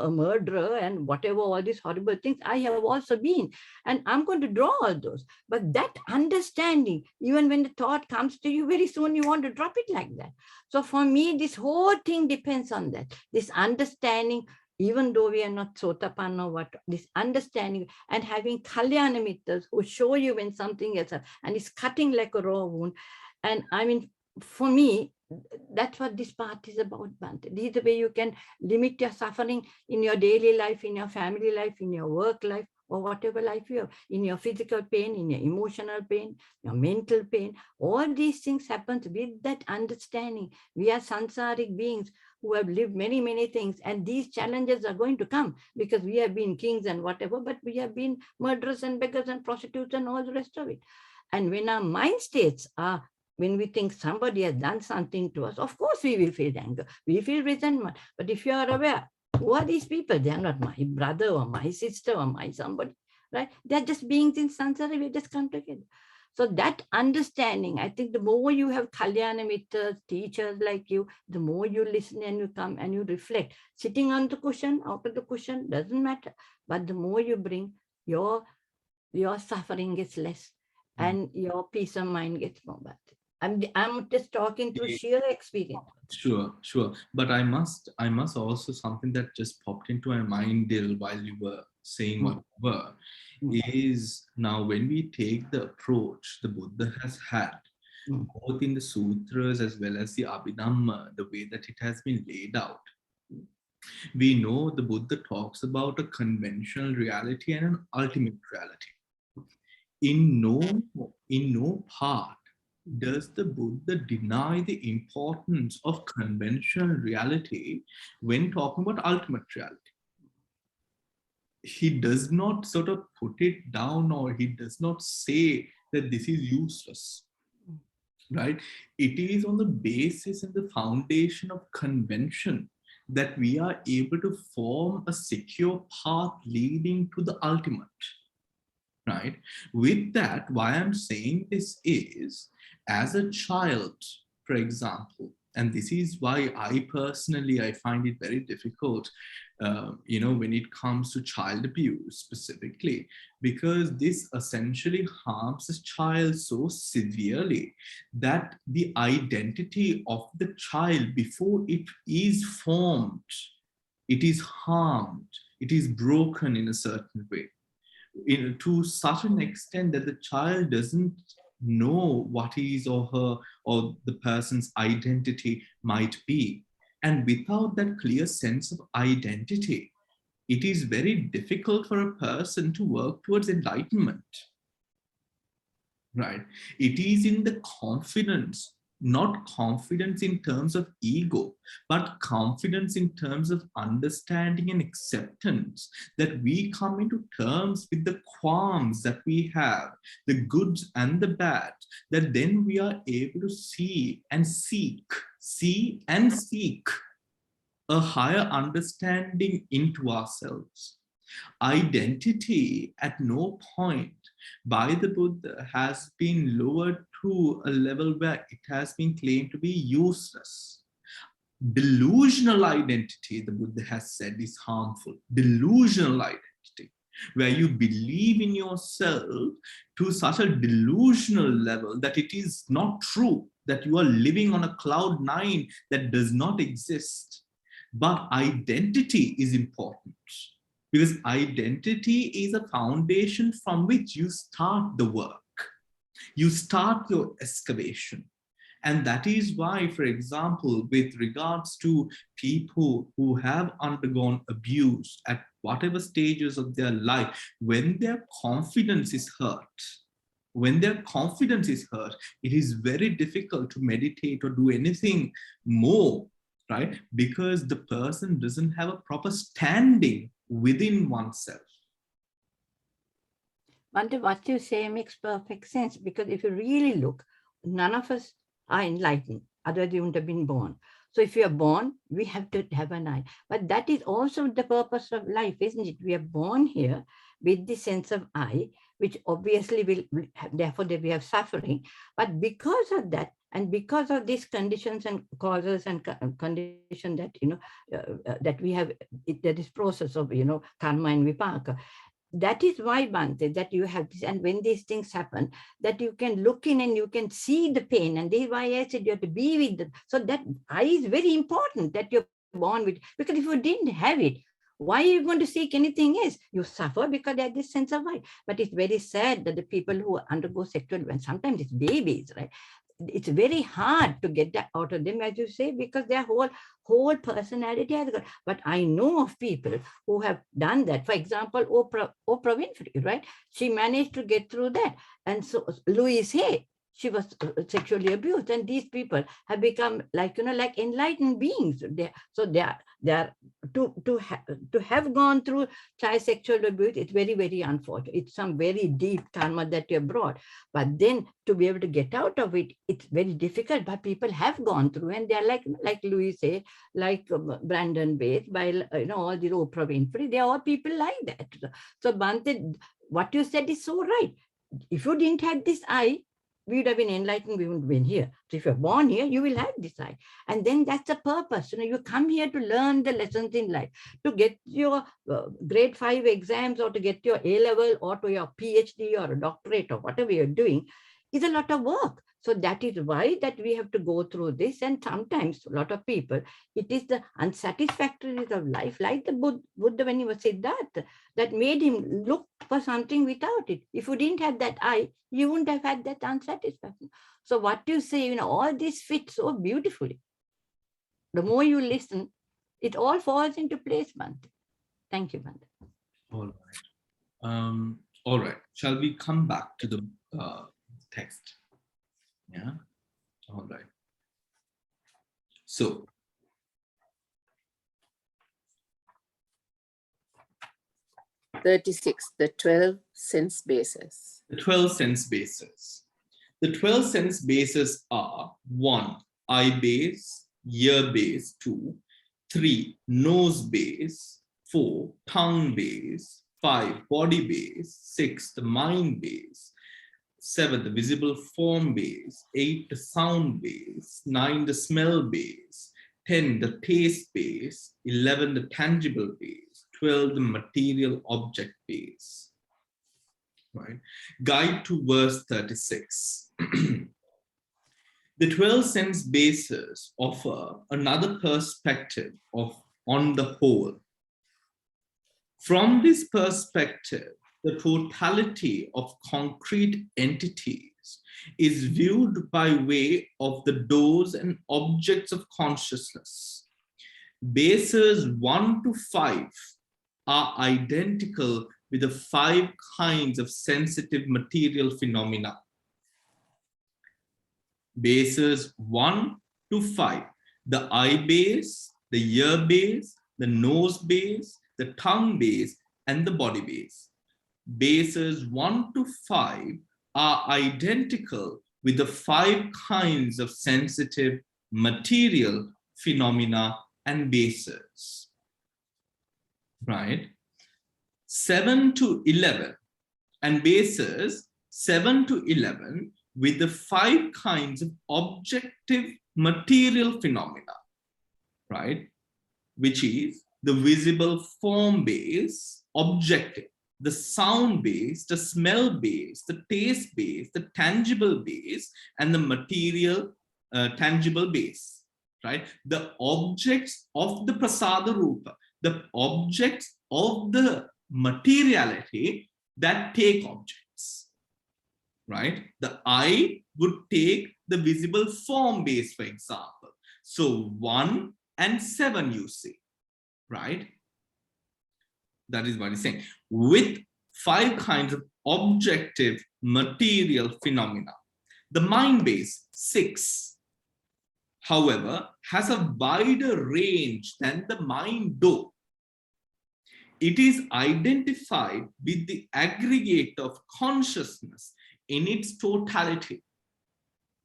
murderer and whatever, all these horrible things I have also been. And I'm going to draw all those. But that understanding, even when the thought comes to you, very soon you want to drop it like that. So for me, this whole thing depends on that. This understanding, even though we are not sotapanna, what this understanding and having kalyana mittas who show you when something else and it's cutting like a raw wound. And I mean, for me, that's what this part is about, Bhante. This is the way you can limit your suffering in your daily life, in your family life, in your work life, or whatever life you have, in your physical pain, in your emotional pain, your mental pain. All these things happen with that understanding. We are sansaric beings who have lived many, many things, and these challenges are going to come because we have been kings and whatever, but we have been murderers and beggars and prostitutes and all the rest of it. And when our mind states are, when we think somebody has done something to us, of course we will feel anger, we feel resentment. But if you are aware, who are these people? They are not my brother or my sister or my somebody, right? They're just beings in samsara, we just come together. So that understanding, I think the more you have kalyana mittas, teachers like you, the more you listen and you come and you reflect. Sitting on the cushion, out of the cushion, doesn't matter. But the more you bring, your suffering gets less and your peace of mind gets more. I'm just talking through sheer experience. Sure. But I must also, something that just popped into my mind, Dil, while you were saying what you were, is now when we take the approach the Buddha has had, both in the sutras as well as the Abhidhamma, the way that it has been laid out, we know the Buddha talks about a conventional reality and an ultimate reality. In no part does the Buddha deny the importance of conventional reality when talking about ultimate reality. He does not sort of put it down, or he does not say that this is useless, right? It is on the basis and the foundation of convention that we are able to form a secure path leading to the ultimate, right? With that, why I'm saying this is, as a child, for example, and this is why I find it very difficult, when it comes to child abuse specifically, because this essentially harms the child so severely that the identity of the child, before it is formed, it is harmed, it is broken in a certain way, to such an extent that the child doesn't know what his or her or the person's identity might be. And without that clear sense of identity, it is very difficult for a person to work towards enlightenment, right? It is in the confidence, not confidence in terms of ego, but confidence in terms of understanding and acceptance, that we come into terms with the qualms that we have, the goods and the bad, that then we are able to see and seek a higher understanding into ourselves. Identity at no point by the Buddha has been lowered to a level where it has been claimed to be useless. Delusional identity, the Buddha has said, is harmful. Delusional identity, where you believe in yourself to such a delusional level that it is not true, that you are living on a cloud nine that does not exist. But identity is important, because identity is a foundation from which you start the work. You start your excavation. And that is why, for example, with regards to people who have undergone abuse at whatever stages of their life, when their confidence is hurt, it is very difficult to meditate or do anything more, right? Because the person doesn't have a proper standing within oneself. Bhante, what you say makes perfect sense, because if you really look, none of us are enlightened, otherwise you wouldn't have been born. So if you are born, we have to have an eye. But that is also the purpose of life, isn't it? We are born here with the sense of I, which obviously will have, therefore we have suffering. But because of that, and because of these conditions and causes and condition that, that we have, that is process of, karma and vipaka. That is why, Bhante, that you have this, and when these things happen, that you can look in and you can see the pain, and this is why I said you have to be with them. So that I is very important, that you're born with, because if you didn't have it, Why are you going to seek anything else? You suffer because there's this sense of why. But it's very sad that the people who undergo sexual violence, sometimes it's babies, right? It's very hard to get that out of them, as you say, because their whole personality has got. But I know of people who have done that. For example, Oprah Winfrey, right? She managed to get through that. And so Louise Hay, she was sexually abused, and these people have become like, like enlightened beings. They are to have gone through child sexual abuse. It's very, very unfortunate. It's some very deep karma that you have brought. But then to be able to get out of it, it's very difficult. But people have gone through, and they are like Louis say, like Brandon Bates, by all the Oprah Winfrey. They are all people like that. So Bhante, what you said is so right. If you didn't have this eye, we would have been enlightened, we wouldn't have been here. So if you're born here, you will have this eye. And then that's the purpose. You come here to learn the lessons in life, to get your grade 5 exams, or to get your A-level, or to your PhD or a doctorate, or whatever you're doing, is a lot of work. So that is why that we have to go through this. And sometimes a lot of people, it is the unsatisfactoriness of life, like the Buddha when he was Siddhartha, that made him look for something without it. If you didn't have that eye, you wouldn't have had that unsatisfaction. So what you say, all this fits so beautifully. The more you listen, it all falls into place, Bhante. Thank you, Bhante. All right. All right. Shall we come back to the text? Yeah. All right. So, the 12 sense bases. The 12 sense bases. The 12 sense bases are 1, eye base, ear base, 2, 3, nose base, 4, tongue base, 5, body base, 6, the mind base, 7, the visible form base, 8, the sound base, 9, the smell base, 10, the taste base, 11, the tangible base, 12, the material object base. Right? Guide to verse 36. The 12 sense bases offer another perspective on the whole. From this perspective, the totality of concrete entities is viewed by way of the doors and objects of consciousness. Bases 1 to 5 are identical with the 5 kinds of sensitive material phenomena. Bases 1 to 5, the eye base, the ear base, the nose base, the tongue base, and the body base. Bases 1 to 5 are identical with the 5 kinds of sensitive material phenomena and bases. Right? 7 to 11 and bases 7 to 11 with the 5 kinds of objective material phenomena, right? Which is the visible form base, objective, the sound base, the smell base, the taste base, the tangible base, and the material tangible base, right? The objects of the prasada rupa, the objects of the materiality that take objects, right? The eye would take the visible form base, for example. So 1 and 7 you see, right? That is what he's saying. With 5 kinds of objective material phenomena. The mind base, 6, however, has a wider range than the mind door. It is identified with the aggregate of consciousness in its totality.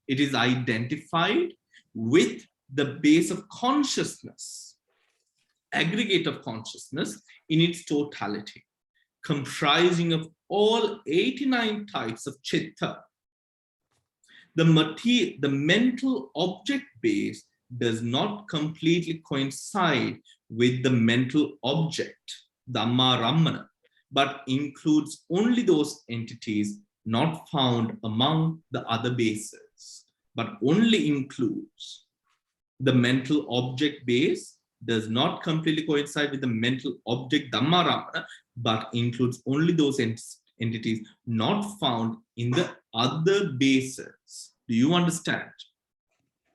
It is identified with the base of consciousness, aggregate of consciousness in its totality, comprising of all 89 types of chitta. The mental object base does not completely coincide with the mental object, Dhamma Rammana, but includes only those entities not found among the other bases, but only includes the mental object base does not completely coincide with the mental object Dhamma, but includes only those entities not found in the other bases. Do you understand?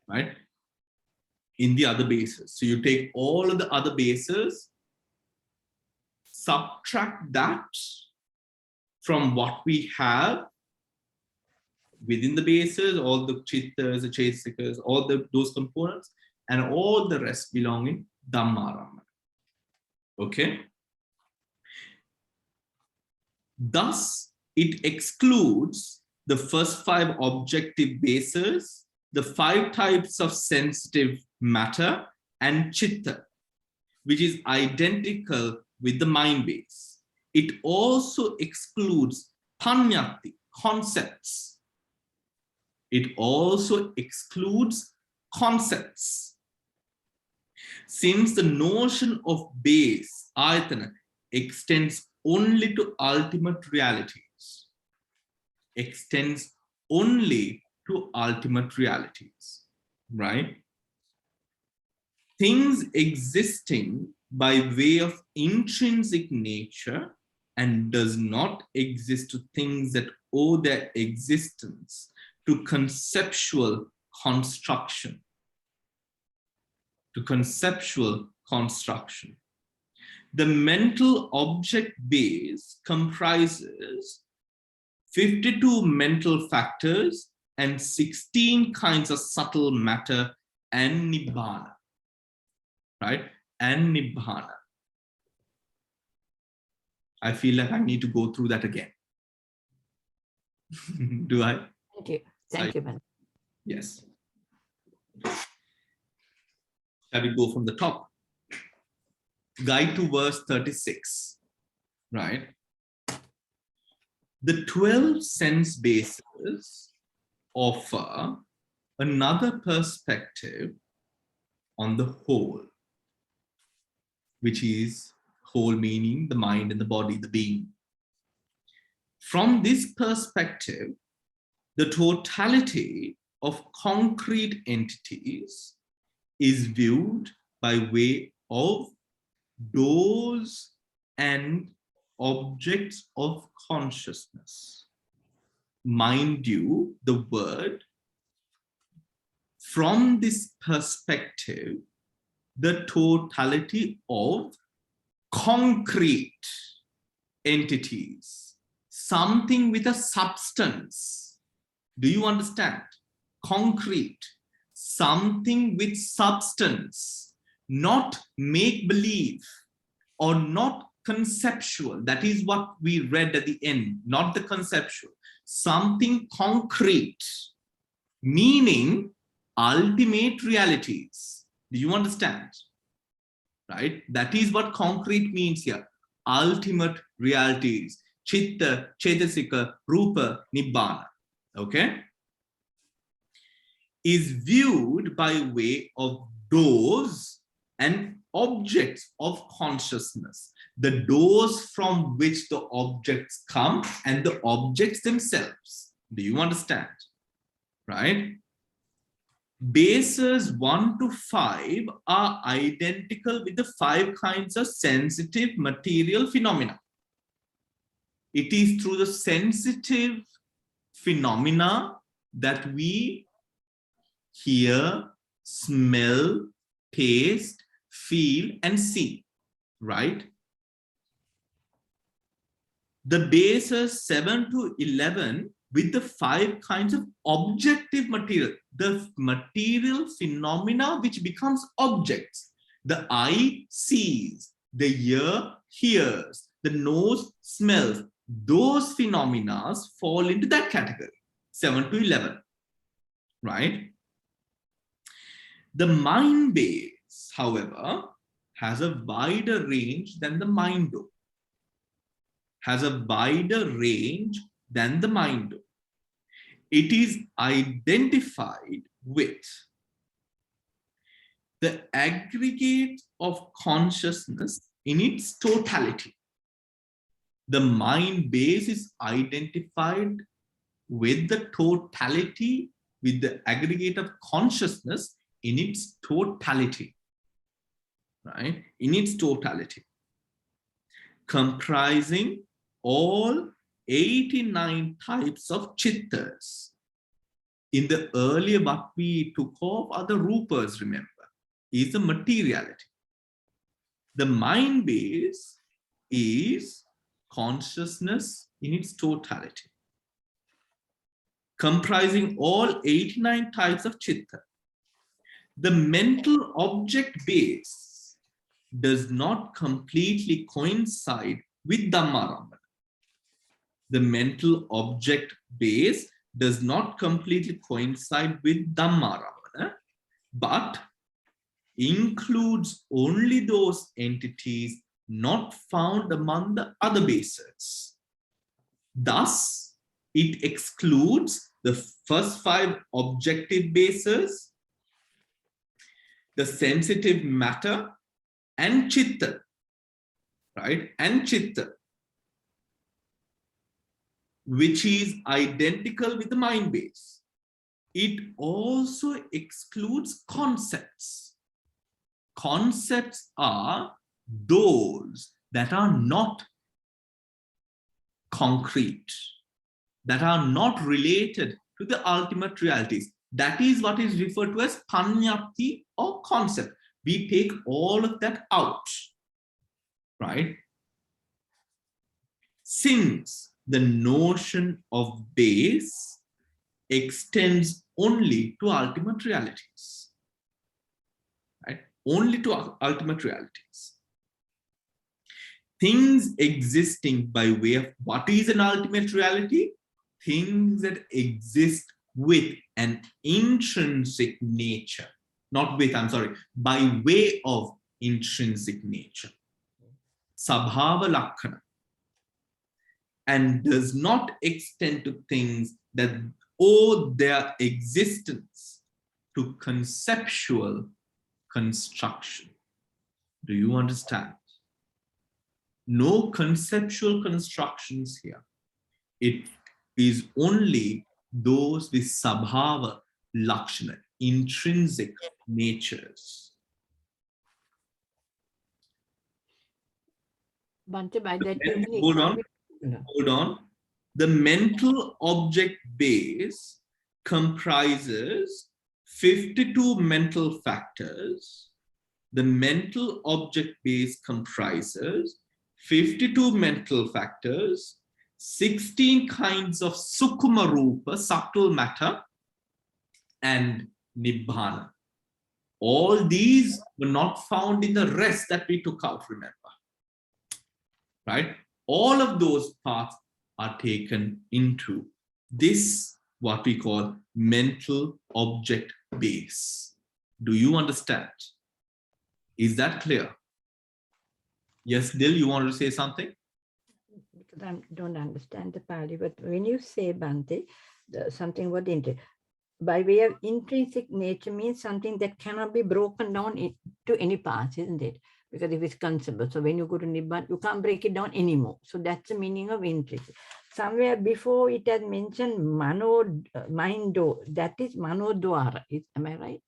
Right? In the other bases. So you take all of the other bases, subtract that from what we have within the bases, all the chittas, the chesikas, all those components, and all the rest belong in Dhamma. Okay? Thus, it excludes the first 5 objective bases, the 5 types of sensitive matter, and chitta, which is identical with the mind base. It also excludes panyati, concepts. It also excludes concepts. Since the notion of base, ayatana, extends only to ultimate realities. Extends only to ultimate realities, right? Things existing by way of intrinsic nature and does not exist to things that owe their existence to conceptual construction. To conceptual construction. The mental object base comprises 52 mental factors and 16 kinds of subtle matter and nibbana, right? And nibbana. I feel like I need to go through that again. Do I? Thank you. Thank you, Bhante. Yes. Shall we go from the top? Guide to verse 36, right? The 12 sense bases offer another perspective on the whole, which is whole meaning the mind and the body, the being. From this perspective, the totality of concrete entities is viewed by way of doors and objects of consciousness. Mind you, the word, from this perspective, the totality of concrete entities, something with a substance. Do you understand? Concrete, something with substance, not make-believe or not conceptual. That is what we read at the end, not the conceptual. Something concrete, meaning ultimate realities. Do you understand? Right? That is what concrete means here. Ultimate realities. Chitta, Chetasika, Rupa, Nibbana. Okay? Is viewed by way of doors and objects of consciousness. The doors from which the objects come and the objects themselves. Do you understand? Right? Bases 1 to 5 are identical with the 5 kinds of sensitive material phenomena. It is through the sensitive phenomena that we hear, smell, taste, feel, and see, right? The bases 7 to 11 with the 5 kinds of objective material, the material phenomena which becomes objects. The eye sees, the ear hears, the nose smells. Those phenomena fall into that category, 7 to 11, right? The mind base, however, has a wider range than the mind do. Has a wider range than the mind do. It is identified with the aggregate of consciousness in its totality. The mind base is identified with the totality, with the aggregate of consciousness in its totality. right, in its totality, comprising all 89 types of chittas. In the earlier, what we took off are the rupas, remember, is the materiality. The mind base is consciousness in its totality, comprising all 89 types of chitta. The mental object base does not completely coincide with Dhammarambana. The mental object base does not completely coincide with Dhammarambana, but includes only those entities not found among the other bases. Thus, it excludes the first 5 objective bases, the sensitive matter, and chitta, right? And chitta, which is identical with the mind base. It also excludes concepts. Concepts are those that are not concrete, that are not related to the ultimate realities. That is what is referred to as panyati or concept. We take all of that out, right? Since the notion of base extends only to ultimate realities, right? Only to ultimate realities. Things existing by way of what is an ultimate reality? Things that exist with an intrinsic nature, not with, I'm sorry, by way of intrinsic nature. Sabhava Lakkhana. And does not extend to things that owe their existence to conceptual construction. Do you understand? No conceptual constructions here. It is only those with sabhava lakshana, intrinsic natures. Bhante, by that you mean Hold on. Hold on. The mental object base comprises 52 mental factors. The mental object base comprises 52 mental factors, 16 kinds of sukkuma rupa, subtle matter, and nibbana. All these were not found in the rest that we took out, remember. Right? All of those parts are taken into this, what we call mental object base. Do you understand? Is that clear? Yes, Dil, you want to say something? Because I don't understand the Pali, but when you say Bhante, something about by way of intrinsic nature means something that cannot be broken down to any parts, isn't it? Because if it's conceivable, so when you go to Nibbana, you can't break it down anymore. So that's the meaning of intrinsic. Somewhere before it has mentioned mano, mind, that is manodwara. Am I right?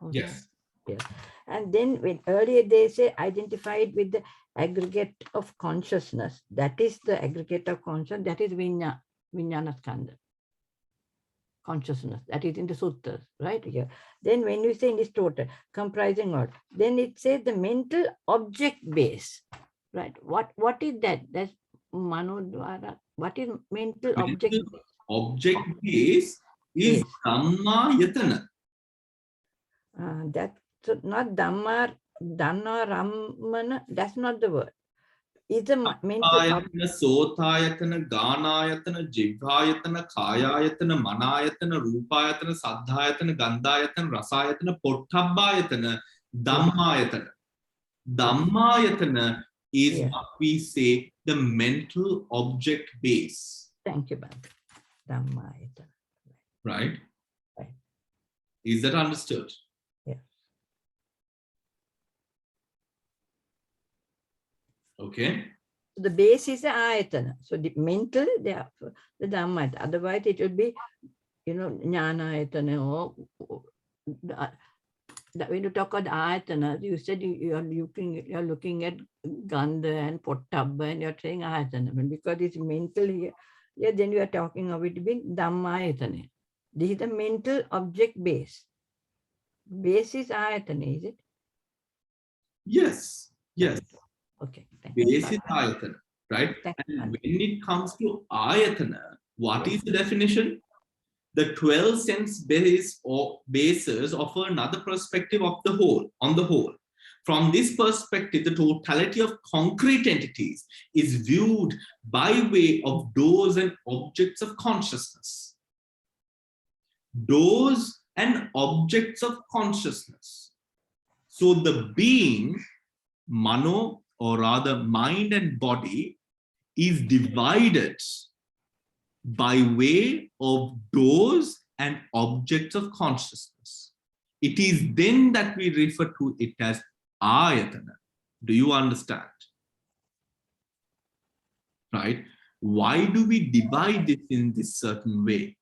Okay. Yes. Yes. And then when earlier they say identified with the aggregate of consciousness, that is the aggregate of consciousness, that is vijnana skandha. Consciousness, that is in the suttas, right here. Then when you say in this total, comprising all, then it says the mental object base, right? What is that? That's manodwara. What is mental object base? Object base is Dhamma Yatana. That's not Dhamma Ramana, that's not the word. It's a mental Ayatana, Sotayatana, Ganayatana, Jivhayatana, Kayayatana, Manayatana, Rupayatana, Saddhayatana, Gandhayatana, Rasayatana, Pottabbayatana, Dhammayatana. Dhammayatana is what we say the mental object base. Thank you, Bhante. Dhammayatana. Right? Right. Is that understood? Yes. Okay. The base is the ayatana. So the mental, the Dhamma. Otherwise, it will be, jnana ayatana or that when you talk about ayatana, you said you're looking at gandha and pottabha, and you're saying ayatana. But because it's mental here, yeah, then you are talking of it being dhammayatana. This is the mental object base. Base is ayatana, is it? Yes, yes. Okay, thank you. Base is ayatana, right? And when it comes to ayatana, what is the definition? The 12 sense base or bases offer another perspective of the whole, on the whole. From this perspective, the totality of concrete entities is viewed by way of doors and objects of consciousness. Doors and objects of consciousness. So the being, mano, or rather mind and body, is divided by way of doors and objects of consciousness. It is then that we refer to it as ayatana. Do you understand? Right? Why do we divide it in this certain way?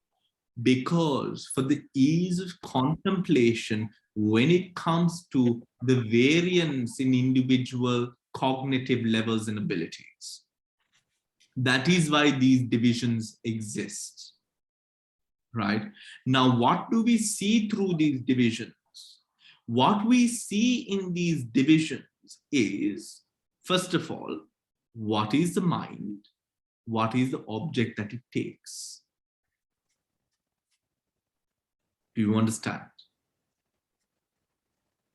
Because for the ease of contemplation, when it comes to the variance in individual cognitive levels and abilities. That is why these divisions exist, right? Now, what do we see through these divisions? What we see in these divisions is, first of all, what is the mind? What is the object that it takes? Do you understand?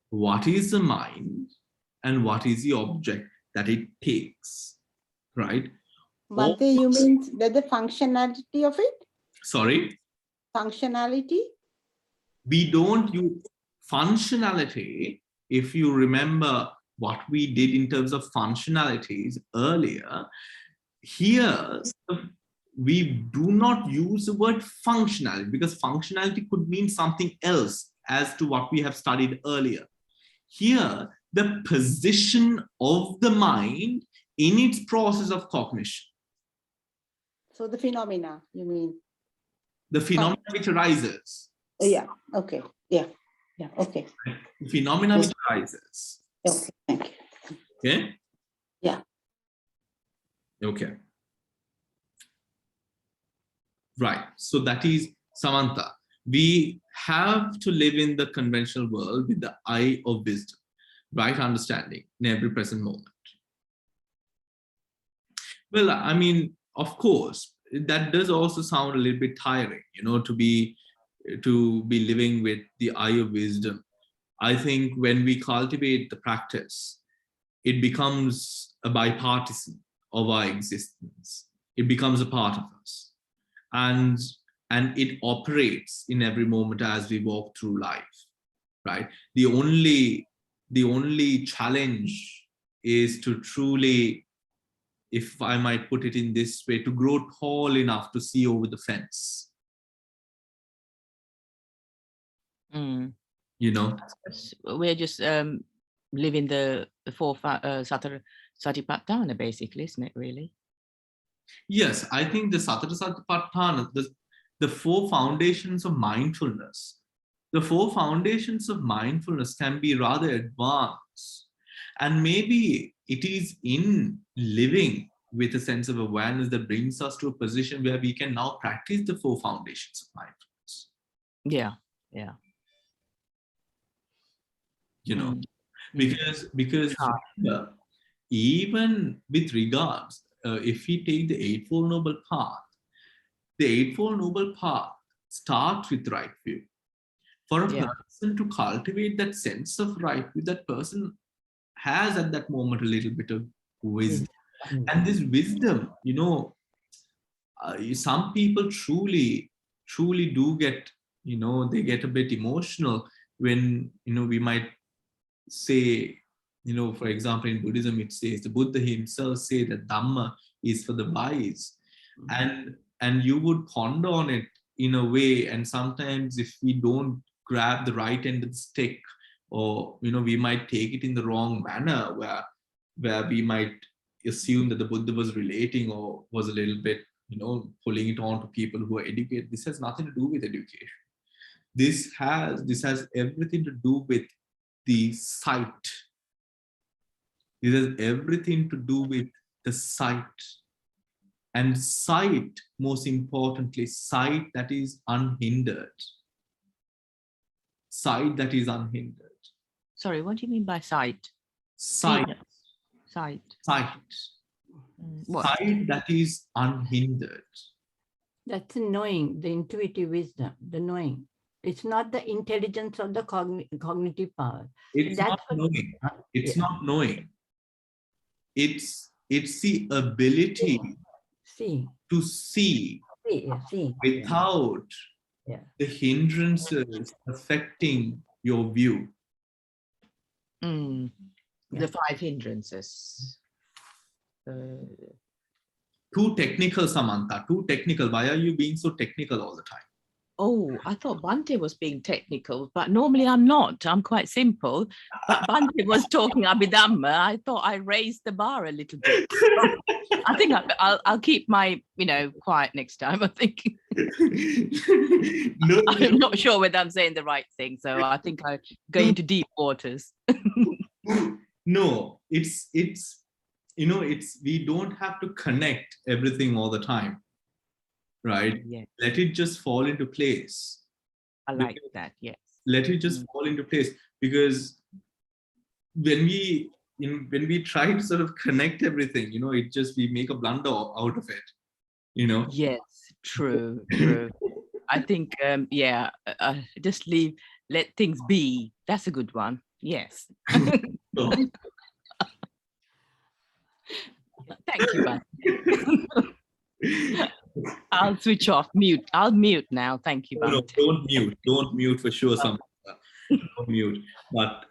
What is the mind and what is the object that it takes, right? Bhante, you mean the functionality of it? Sorry? Functionality? We don't use functionality. If you remember what we did in terms of functionalities earlier, here we do not use the word functionality because functionality could mean something else as to what we have studied earlier. Here, the position of the mind in its process of cognition. So the phenomena, you mean? The phenomena which arises. Yeah, okay. Yeah, yeah, okay. The phenomena which arises. Okay, thank you. Okay? Yeah. Okay. Right. So that is Samantha. We have to live in the conventional world with the eye of wisdom, right understanding in every present moment. Well, I mean, of course, that does also sound a little bit tiring, you know, to be living with the eye of wisdom. I think when we cultivate the practice, it becomes a bipartisan of our existence. It becomes a part of us. And it operates in every moment as we walk through life, right? The only challenge is to truly, if I might put it in this way, to grow tall enough to see over the fence. You know? We're just living the four Satipatthana, basically, isn't it, really? Yes, I think the Satipatthana, the four foundations of mindfulness, can be rather advanced. And maybe it is in living with a sense of awareness that brings us to a position where we can now practice the four foundations of mindfulness. Yeah, yeah. You know, because even with regards, if we take the Eightfold Noble Path, the Eightfold Noble Path starts with right view. For a person to cultivate that sense of right view, that person has at that moment a little bit of wisdom. And this wisdom, you know, some people truly do get, you know, they get a bit emotional when, you know, we might say, you know, for example, in Buddhism, it says the Buddha himself said that Dhamma is for the wise. And you would ponder on it in a way, and sometimes if we don't grab the right end of the stick, or, you know, we might take it in the wrong manner where we might assume that the Buddha was relating or was a little bit, you know, pulling it on to people who are educated. This has nothing to do with education. This has everything to do with the sight. It has everything to do with the sight. And sight, most importantly, sight that is unhindered. Sight that is unhindered. Sorry, what do you mean by sight? Sight. Sight. Sight. What? Sight that is unhindered. That's the knowing, the intuitive wisdom, the knowing. It's not the intelligence of the cognitive power. It's That's not what- knowing. It's Yeah. not knowing. It's the ability See, to see see. without Yeah. the hindrances affecting your view. Mm. Yeah. The 5 hindrances. Too technical, Samantha, too technical. Why are you being so technical all the time? Oh, I thought Bhante was being technical, but normally I'm not. I'm quite simple. But Bhante was talking Abhidhamma. I thought I raised the bar a little bit. So I think I'll keep my, quiet next time, I think. No, I'm not sure whether I'm saying the right thing, so I think I go into deep waters. no, it's we don't have to connect everything all the time, right? Yeah, Let it just fall into place. I like that, yes. Let it just fall into place, because when we try to sort of connect everything, we make a blunder out of it, Yes, true. I think, just let things be. That's a good one. Yes. So, Thank you, Bhante. I'll switch off, mute. I'll mute now. Thank you, no, Bhante. don't mute for sure, Samantha. Don't mute. But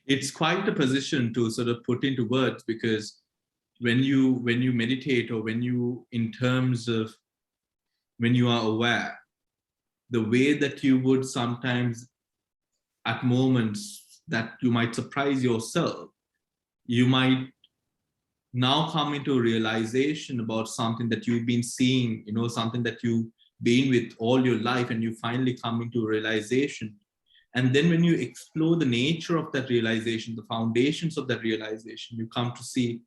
it's quite a position to sort of put into words, because when you meditate, or when you are aware, the way that you would sometimes at moments that you might surprise yourself, you might now come into a realization about something that you've been seeing, something that you've been with all your life, and you finally come into a realization. And then when you explore the nature of that realization, the foundations of that realization, you come to see,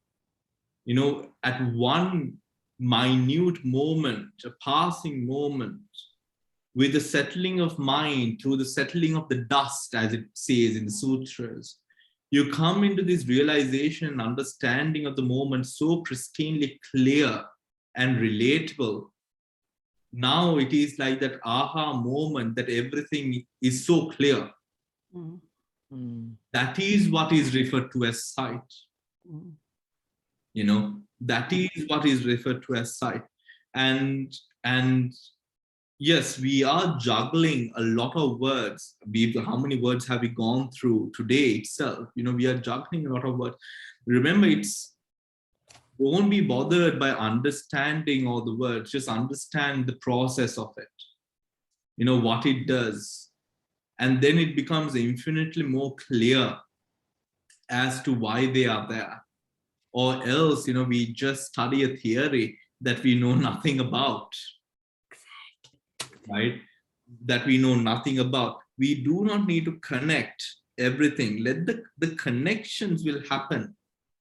at one minute moment, a passing moment, with the settling of mind, through the settling of the dust, as it says in the sutras, you come into this realization and understanding of the moment so pristinely clear and relatable. Now it is like that aha moment, that everything is so clear. That is what is referred to as sight. That is what is referred to as sight. And yes, we are juggling a lot of words. How many words have we gone through today itself? We are juggling a lot of words. Remember, don't be bothered by understanding all the words. Just understand the process of it, what it does. And then it becomes infinitely more clear as to why they are there. Or else, we just study a theory that we know nothing about. Right? That we know nothing about. We do not need to connect everything. Let the connections will happen.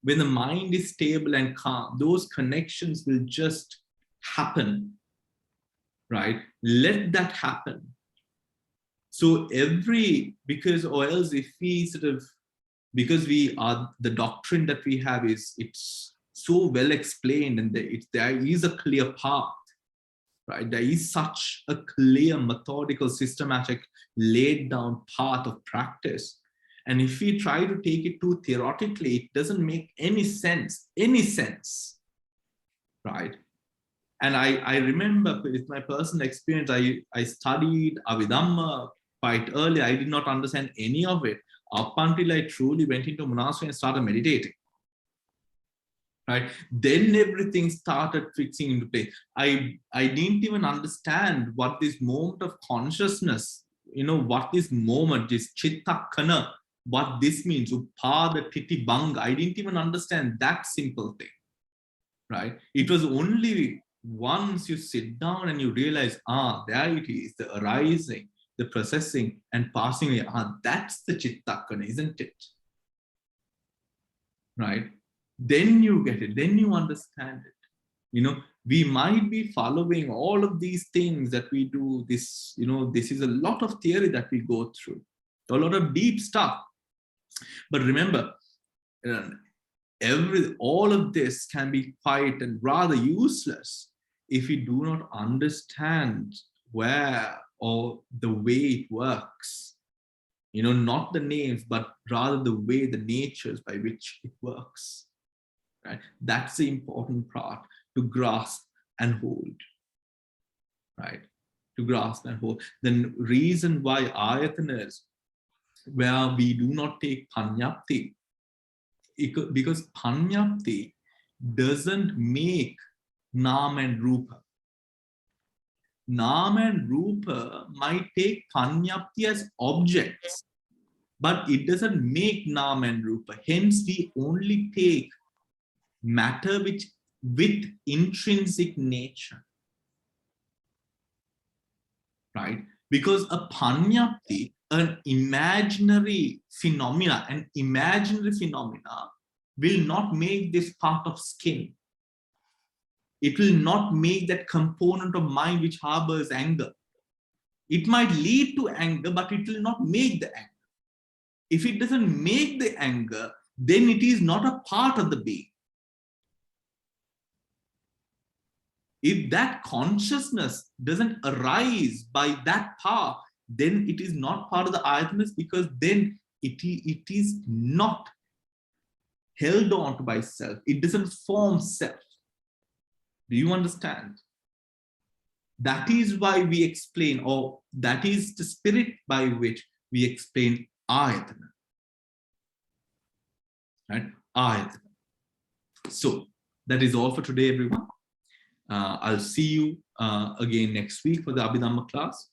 When the mind is stable and calm, those connections will just happen. Right? Let that happen. So because we are, the doctrine that we have it's so well explained, and there is a clear path. Right? There is such a clear, methodical, systematic, laid down path of practice. And if we try to take it too theoretically, it doesn't make any sense, right? And I remember with my personal experience, I studied Abhidhamma quite early. I did not understand any of it up until I truly went into monastery and started meditating. Right? Then everything started fixing into place. I didn't even understand what this moment of consciousness, what this moment, this chitta-kana, what this means, upada titi banga. I didn't even understand that simple thing. Right? It was only once you sit down and you realize, there it is, the arising, the processing and passing away, that's the Chittakana, isn't it? Right? Then you get it, then you understand it. You know, we might be following all of these things that we do, this, you know, this is a lot of theory that we go through, a lot of deep stuff. But remember, all of this can be quite and rather useless if we do not understand where or the way it works. You know, not the names, but rather the way, the natures by which it works. Right? That's the important part to grasp and hold. Right? To grasp and hold. The reason why ayatanas, where we do not take panyapti, because panyapti doesn't make nam and rupa. Nam and rupa might take panyapti as objects, but it doesn't make nam and rupa. Hence, we only take matter with intrinsic nature. Right? Because a panyapti, an imaginary phenomena, will not make this part of skin. It will not make that component of mind which harbors anger. It might lead to anger, but it will not make the anger. If it doesn't make the anger, then it is not a part of the being. If that consciousness doesn't arise by that power, then it is not part of the ayatanas, because then it is not held on to by self. It doesn't form self. Do you understand? That is why we explain, or that is the spirit by which we explain ayatana. Right? Ayatana. So that is all for today, everyone. I'll see you again next week for the Abhidhamma class.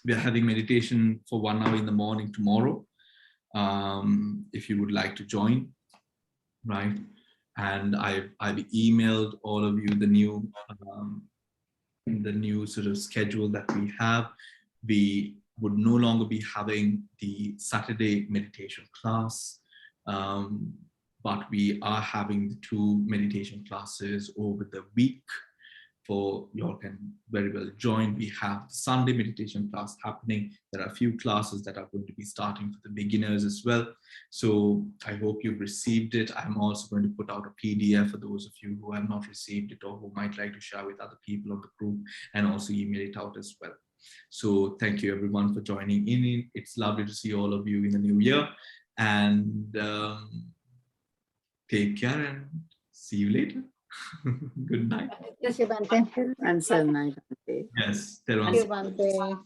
We are having meditation for 1 hour in the morning tomorrow. If you would like to join, right? And I've emailed all of you the new sort of schedule that we have. We would no longer be having the Saturday meditation class, but we are having the 2 meditation classes over the week. For you all can very well join. We have the Sunday meditation class happening. There are a few classes that are going to be starting for the beginners as well. So I hope you've received it. I'm also going to put out a PDF for those of you who have not received it or who might like to share with other people of the group, and also email it out as well. So thank you everyone for joining in. It's lovely to see all of you in the new year, and take care and see you later. Good night. Yes, Bhante. Answer night. Yes. Thank you, Bhante.